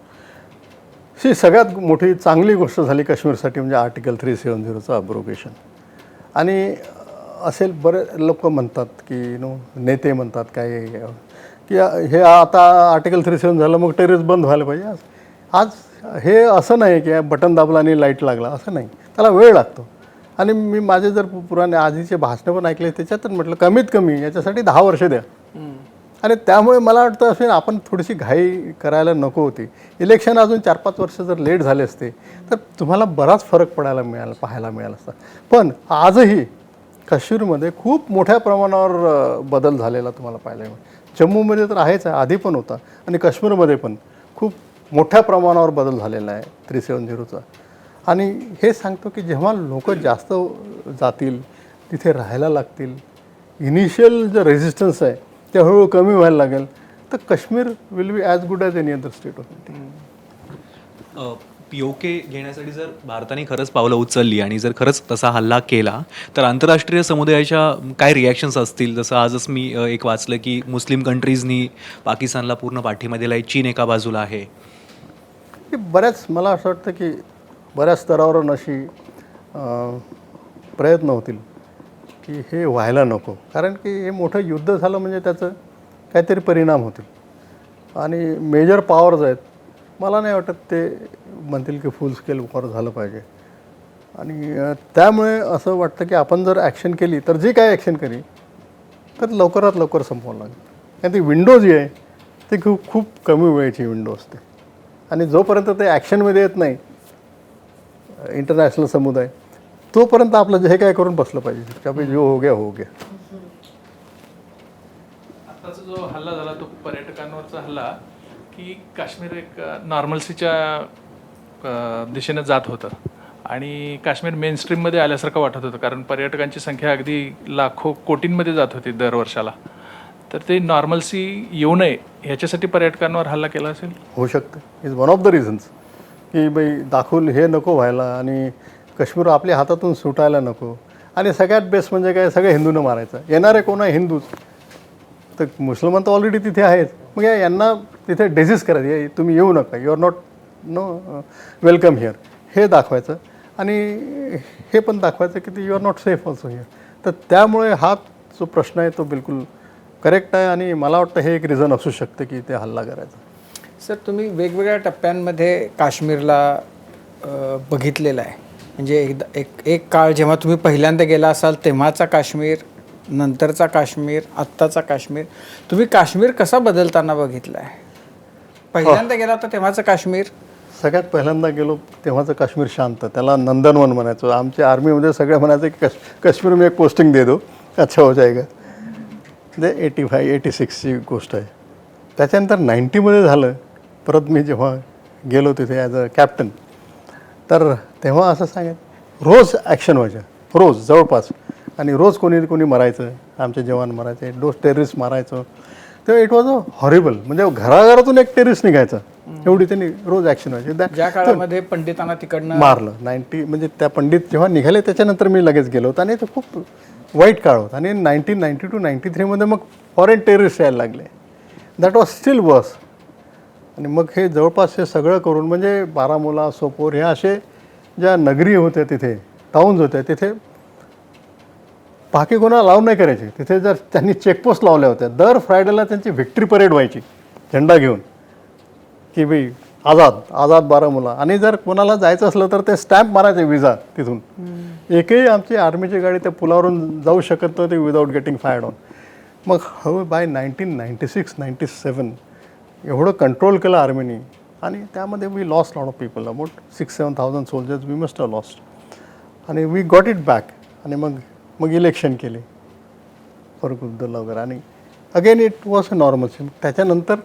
[SPEAKER 2] सगळ्यात मोठी चांगली गोष्ट झाली काश्मीरसाठी म्हणजे आर्टिकल 370चं अब्रोगेशन. आणि असेल बरे लोक म्हणतात की नेते म्हणतात काय की हे आता आर्टिकल 370 झालं मग टेररिस्ट बंद व्हायला पाहिजे. आज हे असं नाही की बटन दाबला आणि लाईट लागला, असं नाही. त्याला वेळ लागतो. आणि मी माझे जर पुराणे आधीचे भाषणं पण ऐकले त्याच्यातच म्हटलं कमीत कमी याच्यासाठी 10 वर्ष द्या. आणि त्यामुळे मला वाटतं असेल आपण थोडीशी घाई करायला नको होती. इलेक्शन अजून 4-5 वर्ष जर लेट झाले असते तर तुम्हाला बराच फरक पाहायला मिळाला असता. पण आजही काश्मीरमध्ये खूप मोठ्या प्रमाणावर बदल झालेला तुम्हाला पाहायला मिळेल. जम्मूमध्ये तर आहेच आहे, आधी पण होता, आणि काश्मीरमध्ये पण खूप मोठ्या प्रमाणावर बदल झालेला आहे 370चा. आणि हे सांगतो की जेव्हा लोक जास्त जातील, तिथे राहायला लागतील, इनिशियल जे रेझिस्टन्स आहे ते हळूहळू कमी व्हायला लागेल, तर Kashmir will be as good as any other state of India.
[SPEAKER 8] POK घेण्यासाठी जर भारताने खरंच पावलं उचलली आणि जर खरंच तसा हल्ला केला तर आंतरराष्ट्रीय समुदायाच्या काय रिॲक्शन्स असतील? जसं आजच मी एक वाचलं की मुस्लिम कंट्रीजनी पाकिस्तानला पूर्ण पाठिंबा दिला आहे, चीन एका बाजूला आहे.
[SPEAKER 2] हे बऱ्याच, मला असं वाटतं की बऱ्याच स्तरावरून अशी प्रयत्न होतील की हे व्हायला नको, कारण की हे मोठं युद्ध झालं म्हणजे त्याचं काहीतरी परिणाम होतील. आणि मेजर पॉवर्स आहेत, मला नाही वाटत ते म्हणतील की फुल स्केल वॉर झालं पाहिजे. आणि त्यामुळे असं वाटतं की आपण जर ॲक्शन केली तर जी काय ॲक्शन केली तर लवकरात लवकर संपवावं लागेल. कारण ती विंडो जी आहे ती खूप कमी वेळेची विंडो असते. आणि जोपर्यंत ते ॲक्शनमध्ये येत नाही इंटरनॅशनल समुदाय, तोपर्यंत आपलं जे काय करून बसलं पाहिजे की आपण जो हो गया हो गया.
[SPEAKER 7] आत्ताचा जो हल्ला झाला तो पर्यटकांवरचा हल्ला, की काश्मीर एक नॉर्मल्सीच्या दिशेनं जात होतं आणि काश्मीर मेन स्ट्रीममध्ये आल्यासारखं वाटत होतं, कारण पर्यटकांची संख्या अगदी लाखो कोटींमध्ये जात होती दर वर्षाला. तर ते नॉर्मल्सी येऊ नये ह्याच्यासाठी पर्यटकांवर हल्ला केला असेल.
[SPEAKER 2] होऊ शकतं. Is one of the reasons की बाई दाखवून हे नको व्हायला आणि काश्मीर आपल्या हातातून सुटायला नको. आणि सगळ्यात बेस्ट म्हणजे काय, सगळ्या हिंदूंना मारायचं. येणारे कोण आहे? हिंदूच. तर मुसलमान तर ऑलरेडी तिथे आहेत, मग यांना तिथे डिझीज करायचं, तुम्ही येऊ नका, you are not welcome here, हे दाखवायचं. आणि हे पण दाखवायचं की you are not safe also here. तर त्यामुळे हा जो प्रश्न आहे तो बिलकुल करेक्ट आहे. आणि मला वाटतं हे एक रिझन असू शकतं की ते हल्ला करायचा.
[SPEAKER 3] सर, तुम्ही वेगवेगळ्या टप्प्यांमध्ये काश्मीरला बघितलेलं आहे. म्हणजे एक काळ जेव्हा तुम्ही पहिल्यांदा गेला असाल तेव्हाचा काश्मीर, नंतरचा काश्मीर, आत्ताचा काश्मीर, तुम्ही काश्मीर कसा बदलताना बघितला आहे? पहिल्यांदा गेला होता तेव्हाचं काश्मीर,
[SPEAKER 2] सगळ्यात पहिल्यांदा गेलो तेव्हाचं काश्मीर शांत, त्याला नंदनवन म्हणायचो. आमच्या आर्मीमध्ये सगळे म्हणायचं की काश्मीर में एक पोस्टिंग दे दो अच्छा हो जाएगा. म्हणजे 85-86ची गोष्ट आहे. त्याच्यानंतर 90मध्ये झालं, परत मी जेव्हा गेलो तिथे ॲज अ कॅप्टन, तर तेव्हा असं सांगेल रोज ॲक्शन व्हायचं, रोज जवळपास. आणि रोज कोणी मरायचं, आमचे जवान मरायचे, रोज टेररिस्ट मारायचं. तेव्हा इट वॉज अ हॉरिबल. म्हणजे घराघरातून एक टेररिस्ट निघायचं, एवढी त्यांनी रोज ॲक्शन व्हायची.
[SPEAKER 3] ज्या काळामध्ये पंडितांना तिकडनं
[SPEAKER 2] मारलं 90, म्हणजे त्या पंडित जेव्हा निघाले त्याच्यानंतर मी लगेच गेलो होतो. आणि तो खूप वाईट काळ होता. आणि 1992-93मध्ये मग फॉरेन टेररिस्ट यायला लागले. दॅट वॉज स्टील वर्स. आणि मग हे जवळपास हे सगळं करून, म्हणजे बारामुला, सोपोर ह्या असे ज्या नगरी होत्या, तिथे टाउन्स होत्या, तिथे बाकी कोणाला लावून नाही करायचे. तिथे जर त्यांनी चेकपोस्ट लावल्या होत्या, दर फ्रायडेला त्यांची व्हिक्ट्री परेड व्हायची झेंडा घेऊन, की बाई आझाद बारामुला. आणि जर कोणाला जायचं असलं तर ते स्टॅम्प मारायचे विजा तिथून. एकही आमची आर्मीची गाडी त्या पुलावरून जाऊ शकत नव्हती विदाऊट गेटिंग फायर्ड ऑन. मग हळू बाय 1996-97 एवढं कंट्रोल केलं आर्मीनी. आणि त्यामध्ये we lost lot of people, about 6,000-7,000 soldiers we must have lost. आणि वी गॉट इट बॅक. आणि मग इलेक्शन केले फारुख अब्दुल्ला वगैरे. आणि again it was a normal scene. त्याच्यानंतर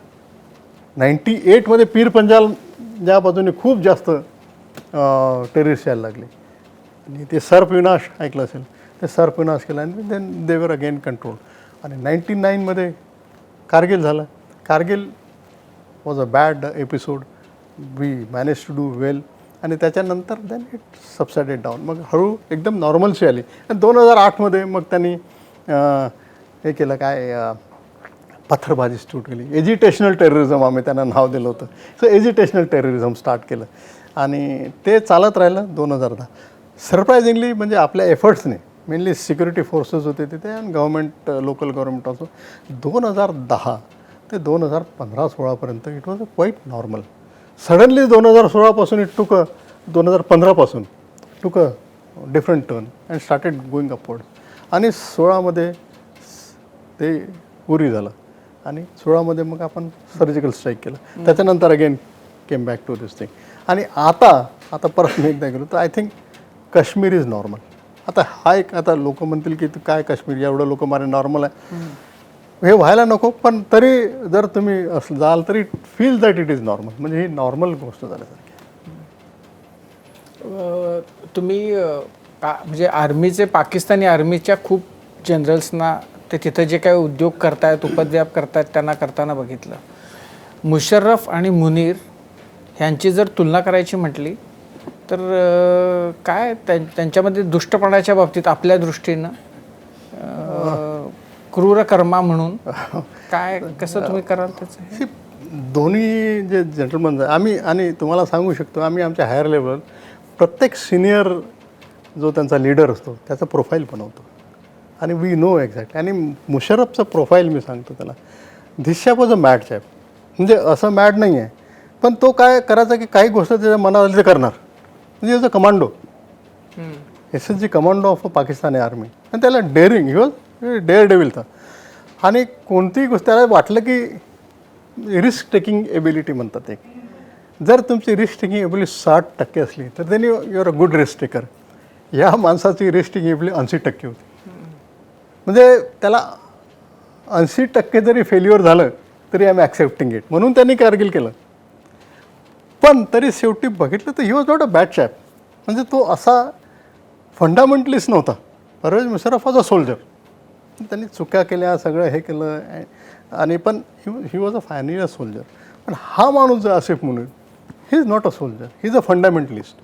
[SPEAKER 2] 98मध्ये पीर पंजाल ज्या बाजूने खूप जास्त टेररिस्ट यायला लागले. आणि ते सर्प विनाश ऐकलं असेल, ते सर्प विनाश केला. आणि देन देवर अगेन कंट्रोल. आणि 99मध्ये कारगिल झालं. Kargil was a bad episode. We manage to do well. आणि त्याच्यानंतर देन इट सबसायडेड डाऊन. मग हळू एकदम नॉर्मलशी आली. आणि 2008मध्ये मग त्यांनी हे केलं काय, पत्थरबाजी स्टार्ट केली. एजिटेशनल टेररिझम आम्ही त्यांना नाव दिलं होतं. सो एजिटेशनल टेररिझम स्टार्ट केलं. आणि ते चालत राहिलं 2010. सरप्रायझिंगली म्हणजे आपल्या एफर्ट्सने, मेनली सिक्युरिटी फोर्सेस होते तिथे आणि गव्हर्मेंट, लोकल गव्हर्मेंट असो, 2010 ते 2015-16पर्यंत it was a quite normal. Suddenly 2016पासून इट टुक 2015पासून took different turn and started going upward. आणि 16मध्ये ते उरी झालं आणि 16मध्ये मग आपण सर्जिकल स्ट्राईक केलं. त्याच्यानंतर again came back to this thing. आणि आता परत मी एकदा गेलो तर I think Kashmir is normal. आता लोक म्हणतील की काय काश्मीर एवढं लोक मारे नॉर्मल आहे, हे व्हायला नको. पण तरी जर तुम्ही जाल तरी feel that it is normal, म्हणजे ही नॉर्मल गोष्ट झाल्यासारखी.
[SPEAKER 3] तुम्ही म्हणजे आर्मीचे पाकिस्तानी आर्मीच्या खूप जनरल्सना ते तिथं जे काही उद्योग करतायत उपद्व्याप करतायत त्यांना करताना बघितलं. मुशर्रफ आणि मुनीर ह्यांची जर तुलना करायची म्हटली तर काय त्यांच्यामध्ये दुष्टपणाच्या बाबतीत आपल्या दृष्टीनं क्रूरकर्मा म्हणून काय कसं तुम्ही कराल त्याचं?
[SPEAKER 2] दोन्ही जे जेंटलमन आम्ही, आणि तुम्हाला सांगू शकतो आम्ही आमच्या हायर लेवल प्रत्येक सिनियर जो त्यांचा लीडर असतो त्याचा प्रोफाईल बनवतो आणि वी नो एक्झॅक्ट. आणि मुशर्रफचं प्रोफाईल मी सांगतो त्याला, this chap was a mad chap. म्हणजे असं मॅड नाही आहे, पण तो काय करायचा की काही गोष्ट त्याच्या मनात आली ते करणार. म्हणजे is a commando, SSG commando of a Pakistani army. आणि त्याला daring, he was daredevil था. आणि कोणतीही गोष्ट त्याला वाटलं की रिस्क टेकिंग एबिलिटी म्हणतात एक, जर तुमची रिस्क टेकिंग एबिलिटी 60% असली तर त्यांनी you are a good risk taker. या माणसाची रिस्क टेकिंग एबिलिटी 80% होती. म्हणजे त्याला 80% जरी फेल्युअर झालं तरी आय एम ॲक्सेप्टिंग इट, म्हणून त्यांनी कारगिल केलं. पण तरी शेवटी बघितलं तर he was not a bad chap. म्हणजे तो असा फंडामेंटलिस्ट नव्हता. Pervez Musharraf was a soldier. त्यांनी चुका केल्या, सगळं हे केलं, आणि पण he was a finally a soldier. पण हा माणूस जो Asif Munir, he is not a soldier, he is a fundamentalist.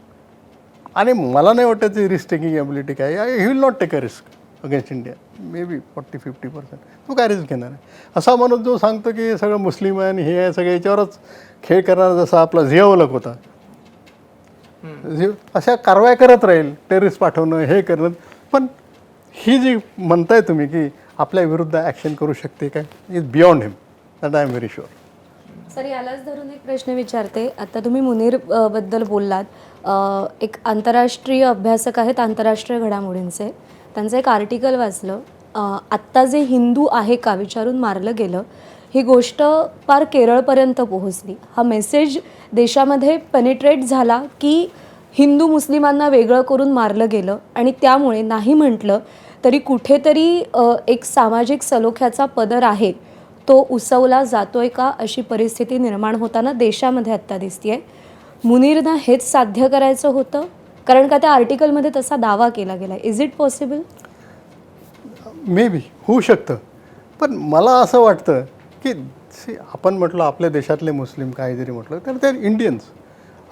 [SPEAKER 2] आणि मला नाही वाटत ती रिस्क टेकिंग ॲबिलिटी काय, he will not take a risk against India. Maybe 40-50%. तो काय रिस्क घेणार आहे? असा माणूस जो सांगतो की सगळं मुस्लिम आहे आणि हे आहे, सगळं याच्यावरच खेळ करणारा जसा आपला झियाउलक होता, अशा कारवाया करत राहील, टेररिस्ट पाठवणं, हे करणं. पण ही जी म्हणताय तुम्ही की आपल्या विरुद्ध ॲक्शन करू शकते काय, is beyond him, that I am very sure.
[SPEAKER 1] Sir, यालाच धरून एक प्रश्न विचारते. आता तुम्ही मुनीर बद्दल बोललात. एक आंतरराष्ट्रीय अभ्यासक आहेत आंतरराष्ट्रीय घडामोडींचे. त्यांचं एक आर्टिकल वाचलं. आत्ता जे हिंदू आहे का विचारून मारलं गेलं, ही गोष्ट पार केरळपर्यंत पोहोचली. हा मेसेज देशामध्ये पेनिट्रेट झाला की हिंदू मुस्लिमांना वेगळं करून मारलं गेलं, आणि त्यामुळे नाही म्हटलं तरी कुठेतरी एक सामाजिक सलोख्याचा पदर आहे तो उसवला जातोय का, अशी परिस्थिती निर्माण होताना देशामध्ये आत्ता दिसतीये. मुनीरना हेच साध्य करायचं होतं, कारण का त्या आर्टिकलमध्ये तसा दावा केला गेला. Is it possible?
[SPEAKER 2] May be होऊ शकतं. पण मला असं वाटतं की आपण म्हटलं आपल्या देशातले मुस्लिम काही जरी म्हटलं तर ते इंडियन्स,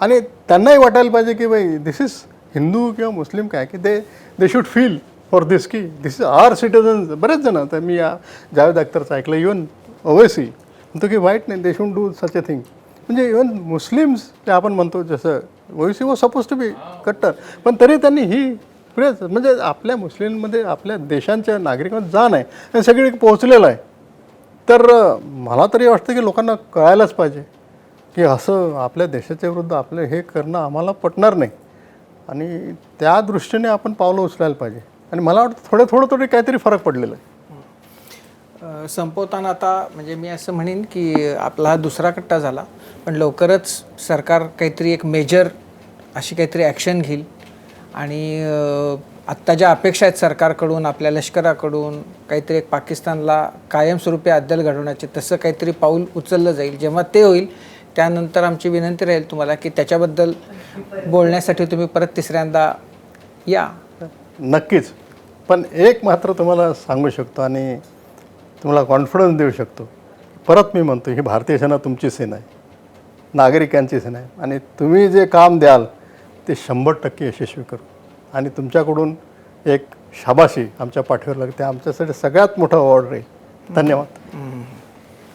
[SPEAKER 2] आणि त्यांनाही वाटायला पाहिजे की बाई दिस इज हिंदू किंवा मुस्लिम काय, की दे शुड फील फॉर दिस की दिस इज आर सिटिझन्स. बरेच जण, तर मी या जावेद अख्तरचं ऐकलं, इवन ओवेसी म्हणतो की वाईट नाही, they should do such a thing. म्हणजे इवन मुस्लिम्स जे आपण म्हणतो, जसं Owaisi was suppose to be कट्टर, पण तरी त्यांनी ही प्रेस, म्हणजे आपल्या मुस्लिममध्ये आपल्या देशांच्या नागरिकांमध्ये जाण आहे आणि सगळीकडे पोहोचलेलं आहे. तर मला तरी वाटतं की लोकांना कळायलाच पाहिजे की असं आपल्या देशाच्या विरुद्ध आपलं हे करणं आम्हाला पटणार नाही, आणि त्या दृष्टीने आपण पावलं उचलायला पाहिजे. आणि मला वाटतं थोडं काहीतरी फरक पडलेला आहे.
[SPEAKER 3] संपवताना आता म्हणजे मी असं म्हणेन की आपला हा दुसरा कट्टा झाला, पण लवकरच सरकार काहीतरी एक मेजर अशी काहीतरी ॲक्शन घेईल. आणि आत्ता ज्या अपेक्षा आहेत सरकारकडून, आपल्या लष्कराकडून, काहीतरी एक पाकिस्तानला कायमस्वरूपी अद्दल घडवण्याचे, तसं काहीतरी पाऊल उचललं जाईल. जेव्हा ते होईल त्यानंतर आमची विनंती राहील तुम्हाला की त्याच्याबद्दल बोलण्यासाठी तुम्ही परत तिसऱ्यांदा या.
[SPEAKER 2] नक्कीच. पण एक मात्र तुम्हाला सांगू शकतो आणि तुम्हाला कॉन्फिडन्स देऊ शकतो, परत मी म्हणतो, ही भारतीय सेना तुमची सेना आहे, नागरिकांची सेना आहे, आणि तुम्ही जे काम द्याल ते 100% यशस्वी करू. आणि तुमच्याकडून एक शाबाशी आमच्या पाठीवर लागते, आमच्यासाठी सगळ्यात मोठा अवॉर्ड राहील. धन्यवाद.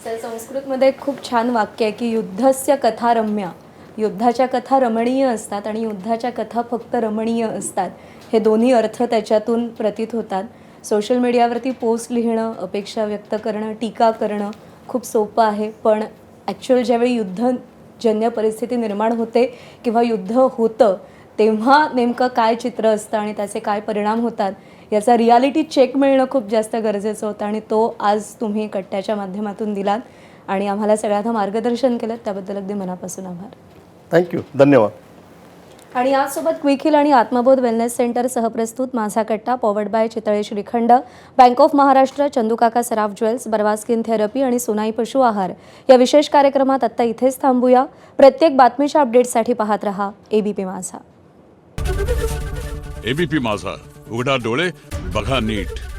[SPEAKER 1] सर, संस्कृतमध्ये एक खूप छान वाक्य आहे की युद्धस्य कथा रम्या. युद्धाच्या कथा रमणीय असतात आणि युद्धाच्या कथा फक्त रमणीय असतात. हे दोन्ही अर्थ त्याच्यातून प्रतीत होतात. सोशल मीडियावरती पोस्ट लिहिणं, अपेक्षा व्यक्त करणं, टीका करणं खूप सोपं आहे, पण ॲक्च्युअल ज्यावेळी युद्धजन्य परिस्थिती निर्माण होते किंवा युद्ध होतं तेव्हा नेमकं काय चित्र असतं आणि त्याचे काय परिणाम होतात याचा रियालिटी चेक मिळणं खूप जास्त गरजेचं होतं आणि तो आज तुम्ही कट्ट्याच्या माध्यमातून दिलात आणि आम्हाला सगळ्यांना मार्गदर्शन केलं, त्याबद्दल अगदी मनापासून आभार.
[SPEAKER 2] थँक्यू, धन्यवाद.
[SPEAKER 1] आणि यासोबत क्विक हिल आणि आत्मबोध वेलनेस सेंटर सहप्रस्तुत माझा कट्टा, powered by Chitale shrikhand, bank of Maharashtra, चंदूकाका Saraf jewels, बरवा स्किन थेरपी आणि सोनाई पशु आहार या विशेष कार्यक्रमात आत्ता इथेच थांबूया. प्रत्येक बातमीच्या अपडेटसाठी पाहत रहा एबीपी माझा.
[SPEAKER 9] एबीपी माझा, उघडा डोळे बघा नीट.